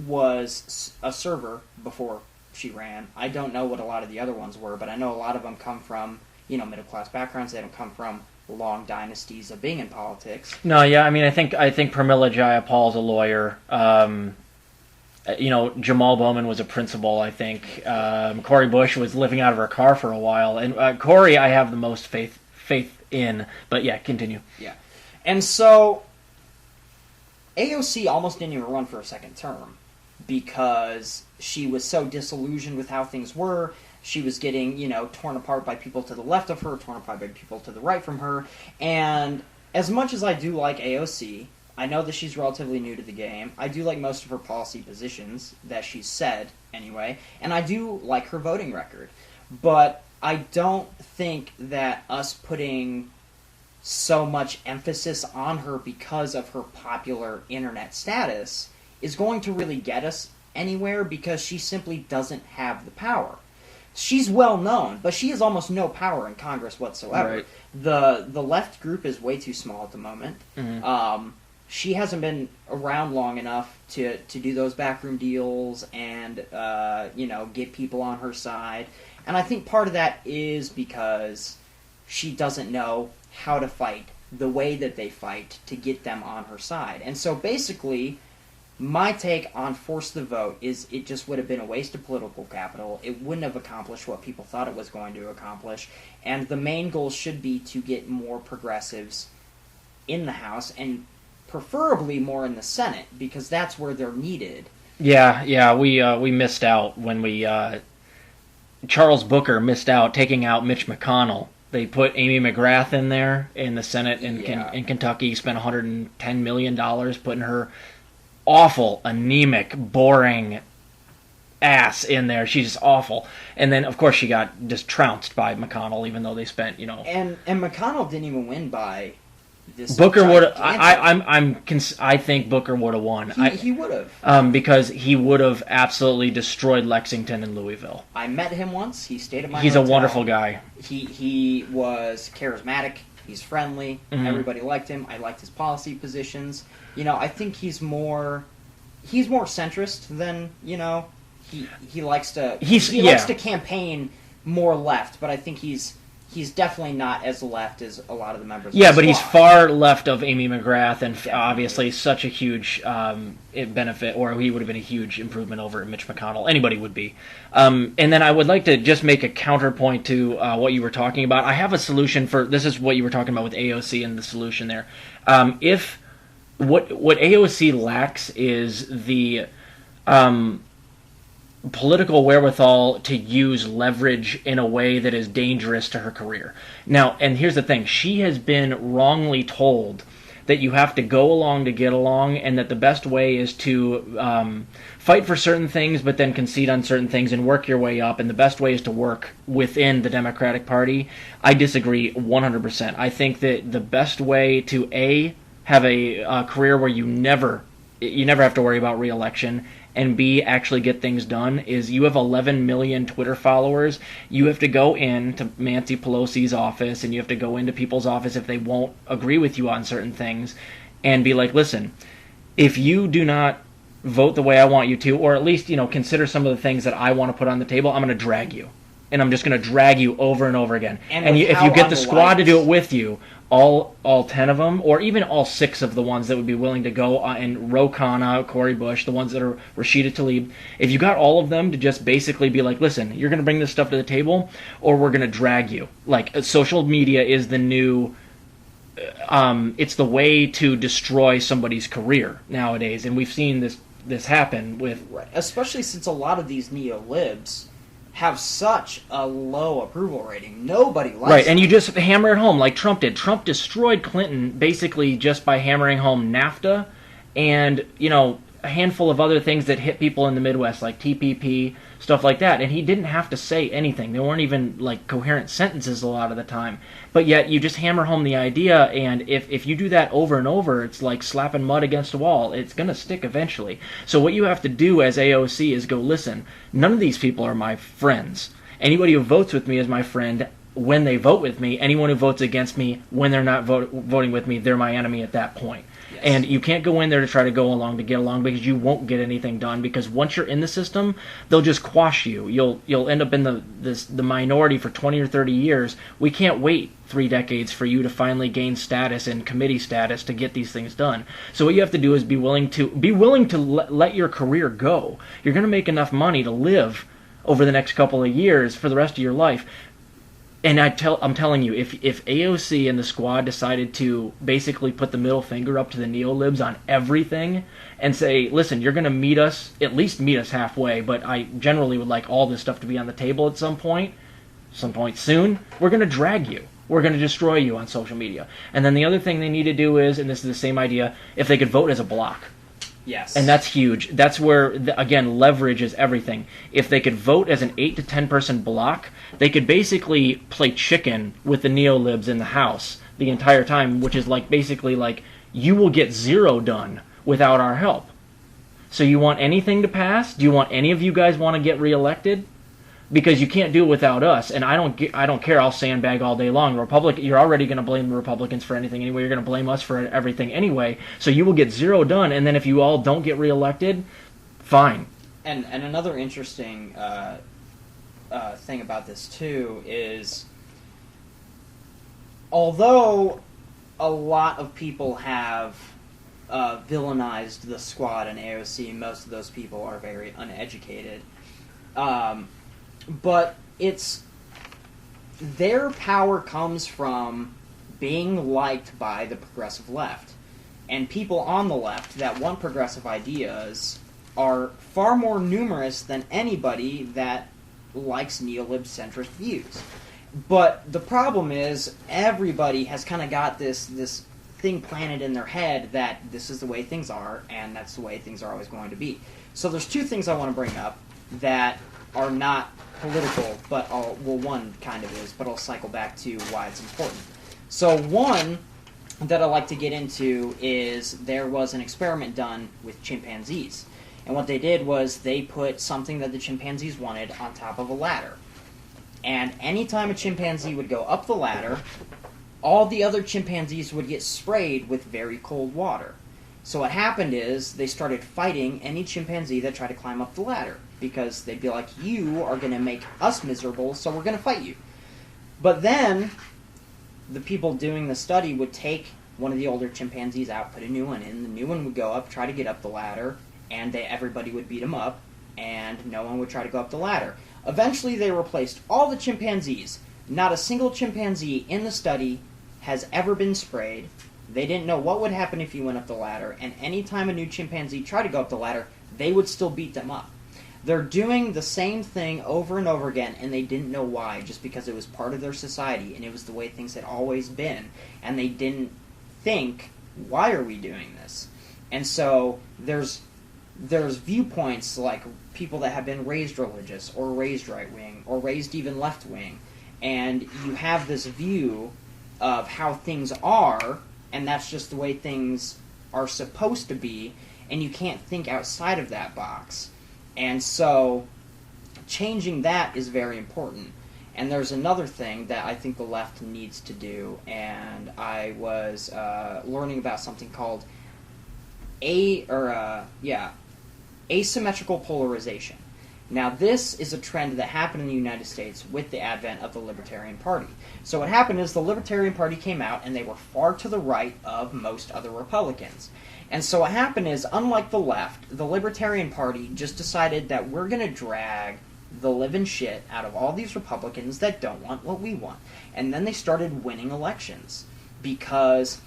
was a server before she ran. I don't know what a lot of the other ones were, but I know a lot of them come from, middle-class backgrounds. They don't come from long dynasties of being in politics. No, yeah, I mean, I think Pramila Jayapal's a lawyer. Jamal Bowman was a principal, I think. Cori Bush was living out of her car for a while. And Cori, I have the most faith in. But yeah, continue. Yeah. And so, AOC almost didn't even run for a second term because she was so disillusioned with how things were. She was getting, torn apart by people to the left of her, torn apart by people to the right from her. And as much as I do like AOC, I know that she's relatively new to the game. I do like most of her policy positions that she's said, anyway. And I do like her voting record. But I don't think that us putting so much emphasis on her because of her popular internet status is going to really get us anywhere because she simply doesn't have the power. She's well known, but she has almost no power in Congress whatsoever. Right. The left group is way too small at the moment. Mm-hmm. She hasn't been around long enough to do those backroom deals and get people on her side. And I think part of that is because she doesn't know how to fight the way that they fight to get them on her side. And so basically, my take on force the vote is it just would have been a waste of political capital. It wouldn't have accomplished what people thought it was going to accomplish. And the main goal should be to get more progressives in the House and preferably more in the Senate because that's where they're needed. Yeah, we missed out when Charles Booker missed out taking out Mitch McConnell. They put Amy McGrath in there in the Senate in Kentucky, spent $110 million putting her awful, anemic, boring ass in there. She's just awful. And then, of course, she got just trounced by McConnell, even though they spent, And McConnell didn't even win by this. Booker would. I think Booker would have won. He would have. Because he would have absolutely destroyed Lexington and Louisville. I met him once. He stayed at my He's hotel. a wonderful guy. He was charismatic. He's friendly. Mm-hmm. Everybody liked him. I liked his policy positions. I think he's more centrist than, he likes to likes to campaign more left, but I think he's he's definitely not as left as a lot of the members. Yeah, of the but he's squad. far left of Amy McGrath, and Definitely. obviously such a huge benefit, or he would have been a huge improvement over Mitch McConnell. Anybody would be. And then I would like to just make a counterpoint to what you were talking about. I have a solution for this. Is what you were talking about with AOC and the solution there. If what AOC lacks is the political wherewithal to use leverage in a way that is dangerous to her career. Now, and here's the thing, she has been wrongly told that you have to go along to get along, and that the best way is to fight for certain things but then concede on certain things and work your way up, and the best way is to work within the Democratic Party. I disagree 100%. I think that the best way to have a career where you never have to worry about re-election, and B, actually get things done, is you have 11 million Twitter followers. You have to go into Nancy Pelosi's office, and you have to go into people's office if they won't agree with you on certain things, and be like, listen, if you do not vote the way I want you to, or at least, consider some of the things that I want to put on the table, I'm going to drag you. And I'm just going to drag you over and over again. And if you get the squad to do it with you, all 10 of them, or even all 6 of the ones that would be willing to go, and Ro Khanna, Cori Bush, the ones that are Rashida Tlaib, if you got all of them to just basically be like, listen, you're going to bring this stuff to the table, or we're going to drag you. Like, social media is the new... it's the way to destroy somebody's career nowadays, and we've seen this happen with... Right. Especially since a lot of these neo-libs have such a low approval rating. Nobody likes Right, them. and you just hammer it home like Trump did. Trump destroyed Clinton basically just by hammering home NAFTA and, a handful of other things that hit people in the Midwest, like TPP, stuff like that. And he didn't have to say anything. They weren't even, coherent sentences a lot of the time. But yet, you just hammer home the idea, and if you do that over and over, it's like slapping mud against a wall. It's going to stick eventually. So what you have to do as AOC is go, listen, none of these people are my friends. Anybody who votes with me is my friend when they vote with me. Anyone who votes against me when they're not voting with me, they're my enemy at that point. Yes. And you can't go in there to try to go along to get along, because you won't get anything done, because once you're in the system, they'll just quash you. You'll end up in the minority for 20 or 30 years. We can't wait 3 decades for you to finally gain status and committee status to get these things done. So what you have to do is be willing to let your career go. You're going to make enough money to live over the next couple of years for the rest of your life. And I'm telling you, if AOC and the squad decided to basically put the middle finger up to the neolibs on everything and say, listen, you're going to at least meet us halfway, but I generally would like all this stuff to be on the table at some point soon, we're going to drag you. We're going to destroy you on social media. And then the other thing they need to do is, and this is the same idea, if they could vote as a block. Yes. And that's huge. That's where, again, leverage is everything. If they could vote as an 8 to 10 person block, they could basically play chicken with the neolibs in the House the entire time, which is basically you will get 0 done without our help. So you want anything to pass? Do you want any of you guys want to get reelected? Because you can't do it without us, and I don't care. I'll sandbag all day long. You're already going to blame the Republicans for anything anyway. You're going to blame us for everything anyway. So you will get 0 done, and then if you all don't get reelected, fine. And another interesting thing about this too is, although a lot of people have villainized the squad and AOC, most of those people are very uneducated. But their power comes from being liked by the progressive left. And people on the left that want progressive ideas are far more numerous than anybody that likes neolib centrist views. But the problem is, everybody has kind of got this thing planted in their head that this is the way things are, and that's the way things are always going to be. So there's 2 things I want to bring up that are not political, but one kind of is, but I'll cycle back to why it's important. So one that I like to get into is there was an experiment done with chimpanzees. And what they did was they put something that the chimpanzees wanted on top of a ladder. And anytime a chimpanzee would go up the ladder, all the other chimpanzees would get sprayed with very cold water. So what happened is they started fighting any chimpanzee that tried to climb up the ladder, because they'd be like, you are going to make us miserable, so we're going to fight you. But then the people doing the study would take one of the older chimpanzees out, put a new one in. The new one would go up, try to get up the ladder, and everybody would beat him up, and no one would try to go up the ladder. Eventually, they replaced all the chimpanzees. Not a single chimpanzee in the study has ever been sprayed. They didn't know what would happen if you went up the ladder, and any time a new chimpanzee tried to go up the ladder, they would still beat them up. They're doing the same thing over and over again, and they didn't know why, just because it was part of their society, and it was the way things had always been, and they didn't think, why are we doing this? And so there's viewpoints like people that have been raised religious, or raised right-wing, or raised even left-wing, and you have this view of how things are, and that's just the way things are supposed to be, and you can't think outside of that box. And so changing that is very important. And there's another thing that I think the left needs to do, and I was learning about something called asymmetrical polarization. Now, this is a trend that happened in the United States with the advent of the Libertarian Party. So what happened is the Libertarian Party came out, and they were far to the right of most other Republicans. And so what happened is, unlike the left, the Libertarian Party just decided that we're going to drag the living shit out of all these Republicans that don't want what we want. And then they started winning elections because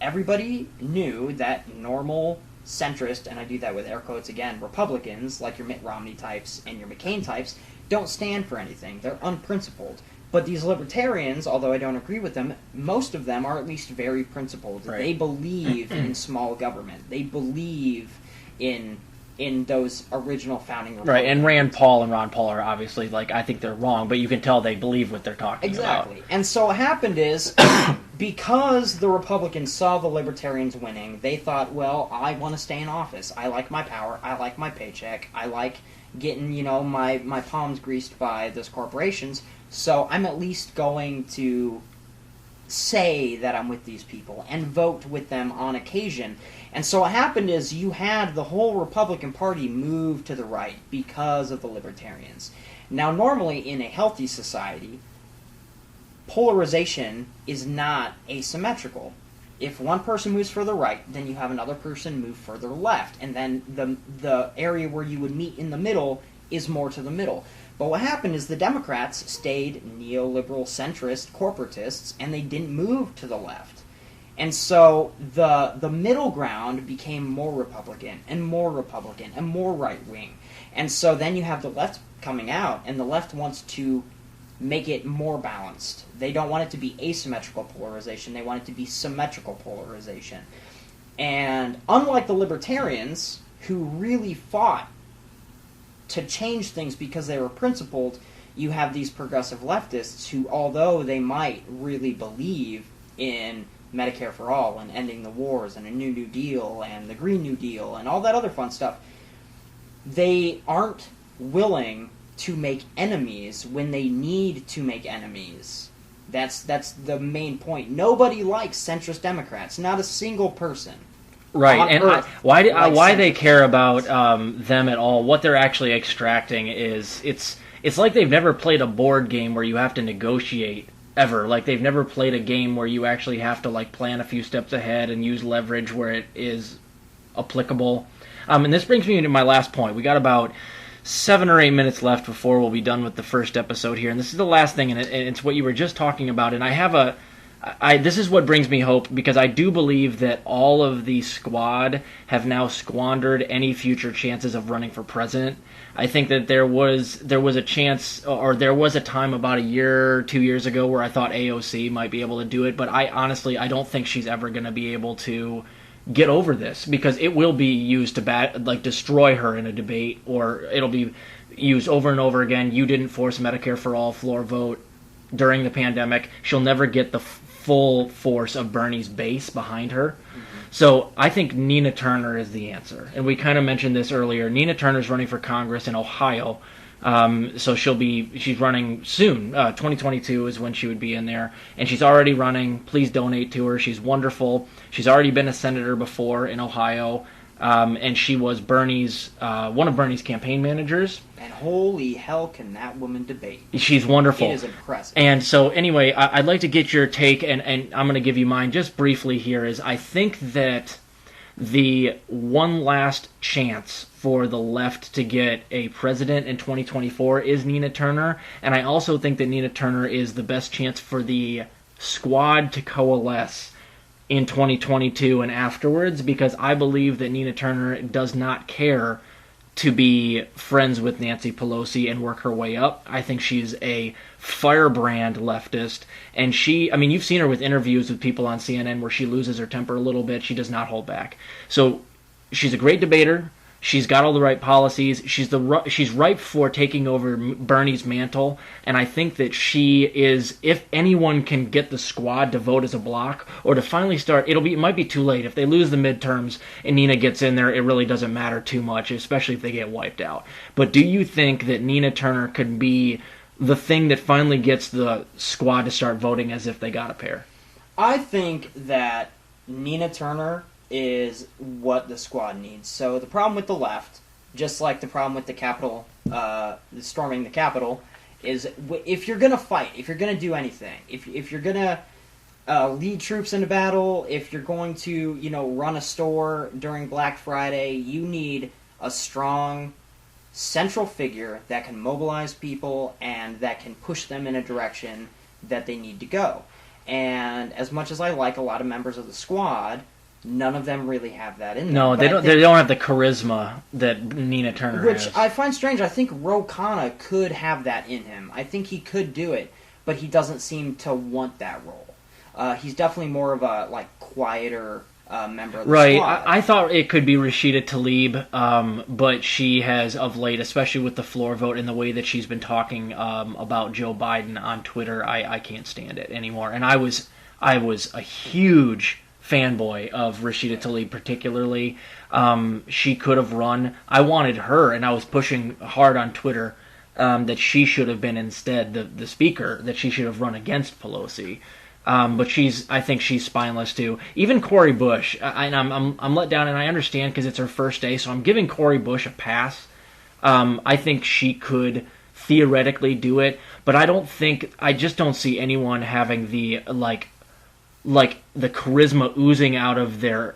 everybody knew that normal centrist, and I do that with air quotes again, Republicans, like your Mitt Romney types and your McCain types, don't stand for anything. They're unprincipled. But these libertarians, although I don't agree with them, most of them are at least very principled. Right. They believe in small government. They believe in those original founding Republicans. Right, and Rand Paul and Ron Paul are obviously, like, I think they're wrong, but you can tell they believe what they're talking about. Exactly. And so what happened is, because the Republicans saw the Libertarians winning, they thought, well, I want to stay in office. I like my power. I like my paycheck. I like getting, my palms greased by those corporations. So I'm at least going to say that I'm with these people and vote with them on occasion. And so what happened is you had the whole Republican Party move to the right because of the Libertarians. Now, normally in a healthy society, polarization is not asymmetrical. If one person moves further right, then you have another person move further left. And then the area where you would meet in the middle is more to the middle. But what happened is the Democrats stayed neoliberal centrist corporatists, and they didn't move to the left. And so the middle ground became more Republican and more right-wing. And so then you have the left coming out, and the left wants to make it more balanced. They don't want it to be asymmetrical polarization. They want it to be symmetrical polarization. And unlike the Libertarians, who really fought to change things because they were principled, you have these progressive leftists who, although they might really believe in Medicare for all and ending the wars and a New Deal and the Green New Deal and all that other fun stuff, they aren't willing to make enemies when they need to make enemies. That's the main point. Nobody likes centrist Democrats. Not a single person. Right, and why they care about them at all, what they're actually extracting is, it's like they've never played a board game where you have to negotiate ever. Like, they've never played a game where you actually have to, like, plan a few steps ahead and use leverage where it is applicable. And this brings me to my last point. We got about 7 or 8 minutes left before we'll be done with the first episode here, and this is the last thing, and it's what you were just talking about, and this is what brings me hope, because I do believe that all of the squad have now squandered any future chances of running for president. I think that there was a chance, or there was a time about a year, 2 years ago, where I thought AOC might be able to do it, but I don't think she's ever going to be able to get over this, because it will be used to destroy her in a debate, or it'll be used over and over again. You didn't force Medicare for all floor vote during the pandemic. She'll never get the full force of Bernie's base behind her. Mm-hmm. So I think Nina Turner is the answer. And we kind of mentioned this earlier. Nina Turner's running for Congress in Ohio. So she's running soon. 2022 is when she would be in there. And she's already running. Please donate to her. She's wonderful. She's already been a senator before in Ohio. and she was Bernie's one of Bernie's campaign managers. And holy hell, can that woman debate? She's wonderful. It is impressive. And so anyway, I'd like to get your take, and I'm going to give you mine just briefly here, is I think that the one last chance for the left to get a president in 2024 is Nina Turner, and I also think that Nina Turner is the best chance for the squad to coalesce in 2022 and afterwards, because I believe that Nina Turner does not care to be friends with Nancy Pelosi and work her way up. I think she's a firebrand leftist, and you've seen her with interviews with people on CNN where she loses her temper a little bit. She does not hold back. So she's a great debater. She's got all the right policies. She's ripe for taking over Bernie's mantle, and I think that she is. If anyone can get the squad to vote as a block or to finally start, it might be too late. If they lose the midterms and Nina gets in there, it really doesn't matter too much, especially if they get wiped out. But do you think that Nina Turner could be the thing that finally gets the squad to start voting as if they got a pair? I think that Nina Turner is what the squad needs. So the problem with the left, just like the problem with the Capitol, storming the Capitol, is if you're going to fight, if you're going to do anything, if you're going to lead troops into battle, if you're going to, run a store during Black Friday, you need a strong central figure that can mobilize people and that can push them in a direction that they need to go. And as much as I like a lot of members of the squad, none of them really have that in them. No, they don't. They don't have the charisma that Nina Turner has. Which I find strange. I think Ro Khanna could have that in him. I think he could do it, but he doesn't seem to want that role. He's definitely more of a quieter member of the squad. Right. I thought it could be Rashida Tlaib, but she has of late, especially with the floor vote and the way that she's been talking about Joe Biden on Twitter, I can't stand it anymore. And I was a huge fanboy of Rashida Tlaib particularly. She could have run. I wanted her, and I was pushing hard on Twitter that she should have been instead the speaker, that she should have run against Pelosi. But I think she's spineless too. Even Cori Bush, I'm let down, and I understand because it's her first day, so I'm giving Cori Bush a pass. I think she could theoretically do it, but I just don't see anyone having the the charisma oozing out of their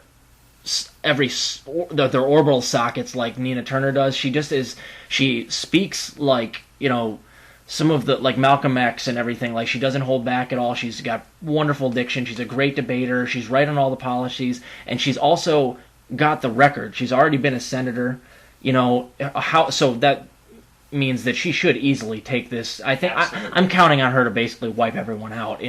orbital sockets like Nina Turner does. She just is. She speaks like some of the Malcolm X and everything. Like, she doesn't hold back at all. She's got wonderful diction. She's a great debater. She's right on all the policies, and she's also got the record. She's already been a senator. So that means that she should easily take this. I think I'm counting on her to basically wipe everyone out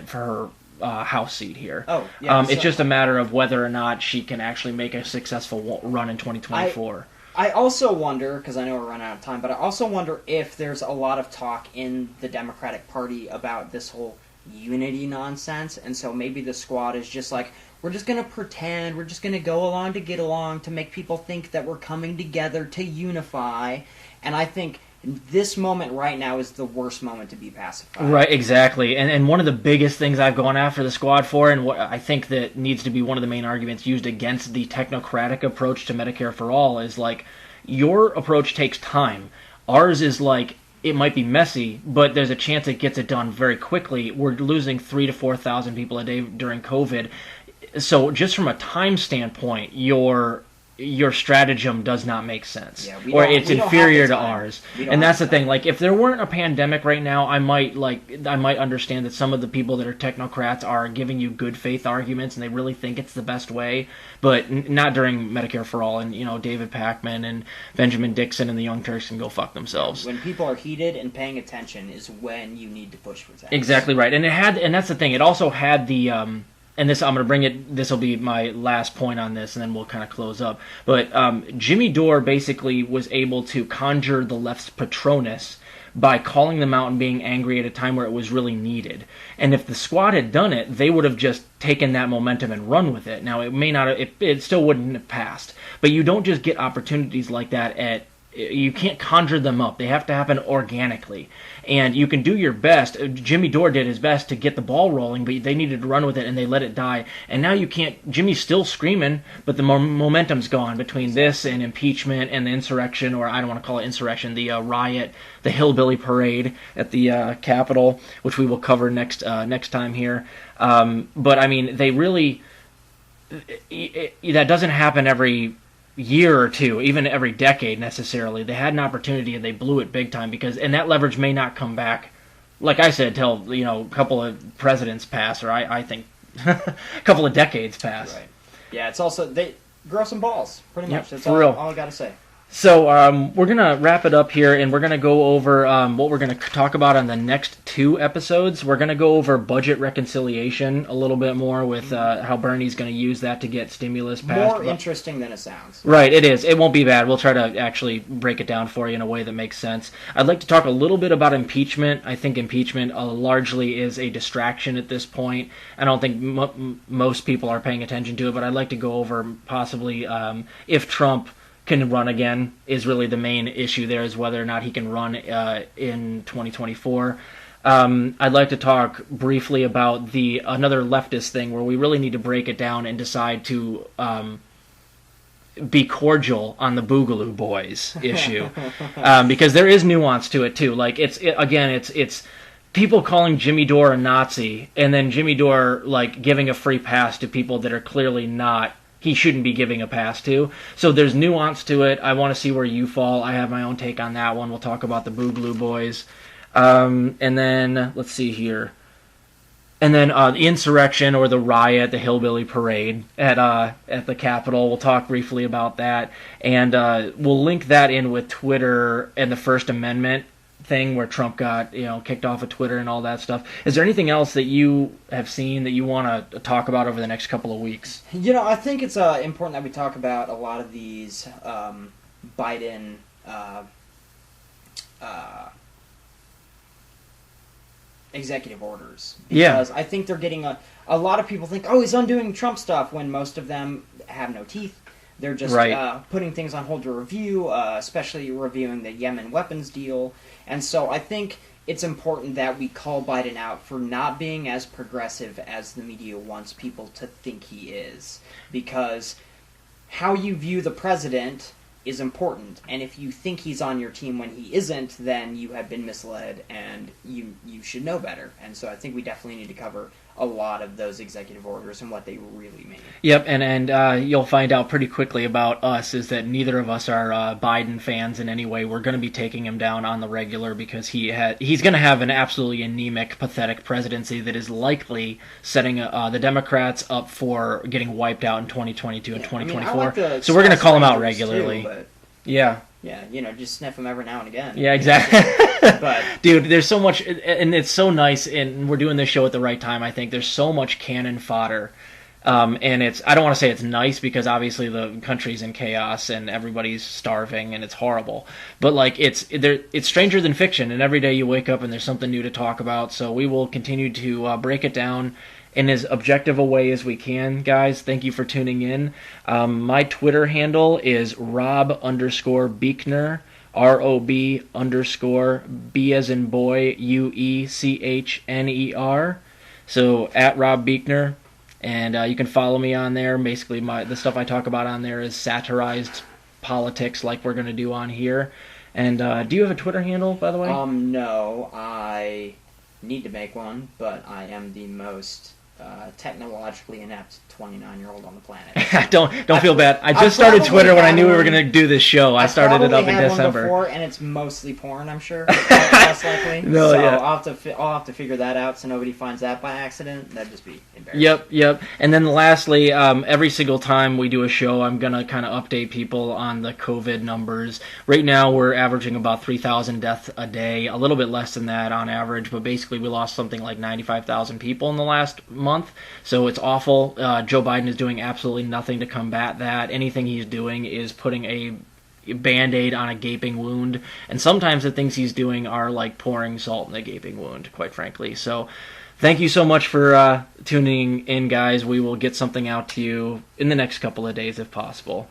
for her House seat here. Oh, yeah. It's just a matter of whether or not she can actually make a successful run in 2024. I also wonder, because I know we're running out of time, but I also wonder if there's a lot of talk in the Democratic Party about this whole unity nonsense, and so maybe the squad is just like, we're just going to pretend, we're just going to go along to get along, to make people think that we're coming together to unify, and I think this moment right now is the worst moment to be pacified. Right, exactly. And one of the biggest things I've gone after the squad for, and what I think that needs to be one of the main arguments used against the technocratic approach to Medicare for All is your approach takes time. Ours is it might be messy, but there's a chance it gets it done very quickly. We're losing 3,000 to 4,000 people a day during COVID. So just from a time standpoint, your stratagem does not make sense, or it's inferior to ours, and that's the thing. If there weren't a pandemic right now, I might understand that some of the people that are technocrats are giving you good faith arguments and they really think it's the best way, but not during Medicare for All. And David Pakman and Benjamin Dixon and the Young Turks can go fuck themselves. When people are heated and paying attention is when you need to push for things. Exactly right, and that's the thing. It also had the and this I'm going to bring it. This will be my last point on this, and then we'll kind of close up. But Jimmy Dore basically was able to conjure the left's Patronus by calling them out and being angry at a time where it was really needed. And if the squad had done it, they would have just taken that momentum and run with it. Now, it may not. It still wouldn't have passed. But you don't just get opportunities like that You can't conjure them up. They have to happen organically. And you can do your best. Jimmy Dore did his best to get the ball rolling, but they needed to run with it, and they let it die. And now you can't. Jimmy's still screaming, but the momentum's gone between this and impeachment and the insurrection, or I don't want to call it insurrection, the riot, the hillbilly parade at the Capitol, which we will cover next time here. But I mean, they really. That doesn't happen every year or two, even every decade necessarily. They had an opportunity and they blew it big time and that leverage may not come back, like I said, till a couple of presidents pass, or I think a couple of decades pass. Right. Yeah, it's also they grow some balls, pretty much. That's for real. All I gotta say. So we're going to wrap it up here, and we're going to go over what we're going to talk about on the next 2 episodes. We're going to go over budget reconciliation a little bit more with how Bernie's going to use that to get stimulus passed. More interesting than it sounds. Right, it is. It won't be bad. We'll try to actually break it down for you in a way that makes sense. I'd like to talk a little bit about impeachment. I think impeachment largely is a distraction at this point. I don't think most people are paying attention to it, but I'd like to go over possibly if Trump can run again is really the main issue there, is whether or not he can run in 2024. I'd like to talk briefly about another leftist thing where we really need to break it down and decide to be cordial on the Boogaloo Boys issue, because there is nuance to it too. Like it's people calling Jimmy Dore a Nazi, and then Jimmy Dore like giving a free pass to people that are clearly not. He shouldn't be giving a pass to. So there's nuance to it. I want to see where you fall. I have my own take on that one. We'll talk about the Boogaloo Boys. And then, let's see here. And then the insurrection or the riot, the hillbilly parade at the Capitol. We'll talk briefly about that. And we'll link that in with Twitter and the First Amendment thing where Trump got kicked off of Twitter and all that stuff. Is there anything else that you have seen that you want to talk about over the next couple of weeks? I think it's important that we talk about a lot of these Biden executive orders. Because I think they're getting a lot of people think, oh, he's undoing Trump stuff, when most of them have no teeth. They're just putting things on hold to review, especially reviewing the Yemen weapons deal. And so I think it's important that we call Biden out for not being as progressive as the media wants people to think he is. Because how you view the president is important. And if you think he's on your team when he isn't, then you have been misled and you should know better. And so I think we definitely need to cover a lot of those executive orders and what they really mean. Yep, and you'll find out pretty quickly about us is that neither of us are Biden fans in any way. We're going to be taking him down on the regular because he's going to have an absolutely anemic, pathetic presidency that is likely setting the Democrats up for getting wiped out in 2022 and 2024. So we're going to call him out regularly. Too, but... Yeah. Yeah, just sniff them every now and again. Yeah, exactly. But dude, there's so much, and it's so nice, and we're doing this show at the right time, I think. There's so much cannon fodder, and I don't want to say it's nice, because obviously the country's in chaos, and everybody's starving, and it's horrible. But, like, it's stranger than fiction, and every day you wake up and there's something new to talk about, so we will continue to break it down in as objective a way as we can, guys. Thank you for tuning in. My Twitter handle is Rob_Beekner, ROB_B as in boy, UECHNER. So at Rob Beekner, and you can follow me on there. Basically, the stuff I talk about on there is satirized politics, like we're going to do on here. And do you have a Twitter handle, by the way? No, I need to make one, but I am the most technologically inept 29-year-old on the planet. Don't feel bad. I just started Twitter when I knew we were going to do this show. I started it up in December. One before, and it's mostly porn, I'm sure. Most likely. No, so yeah. I'll have to figure that out so nobody finds that by accident. That'd just be embarrassing. Yep. And then lastly, every single time we do a show, I'm going to kind of update people on the COVID numbers. Right now, we're averaging about 3,000 deaths a day, a little bit less than that on average, but basically we lost something like 95,000 people in the last month, so it's awful. Joe Biden is doing absolutely nothing to combat that. Anything he's doing is putting a Band-Aid on a gaping wound, and sometimes the things he's doing are like pouring salt in a gaping wound, quite frankly. So thank you so much for tuning in, guys. We will get something out to you in the next couple of days if possible.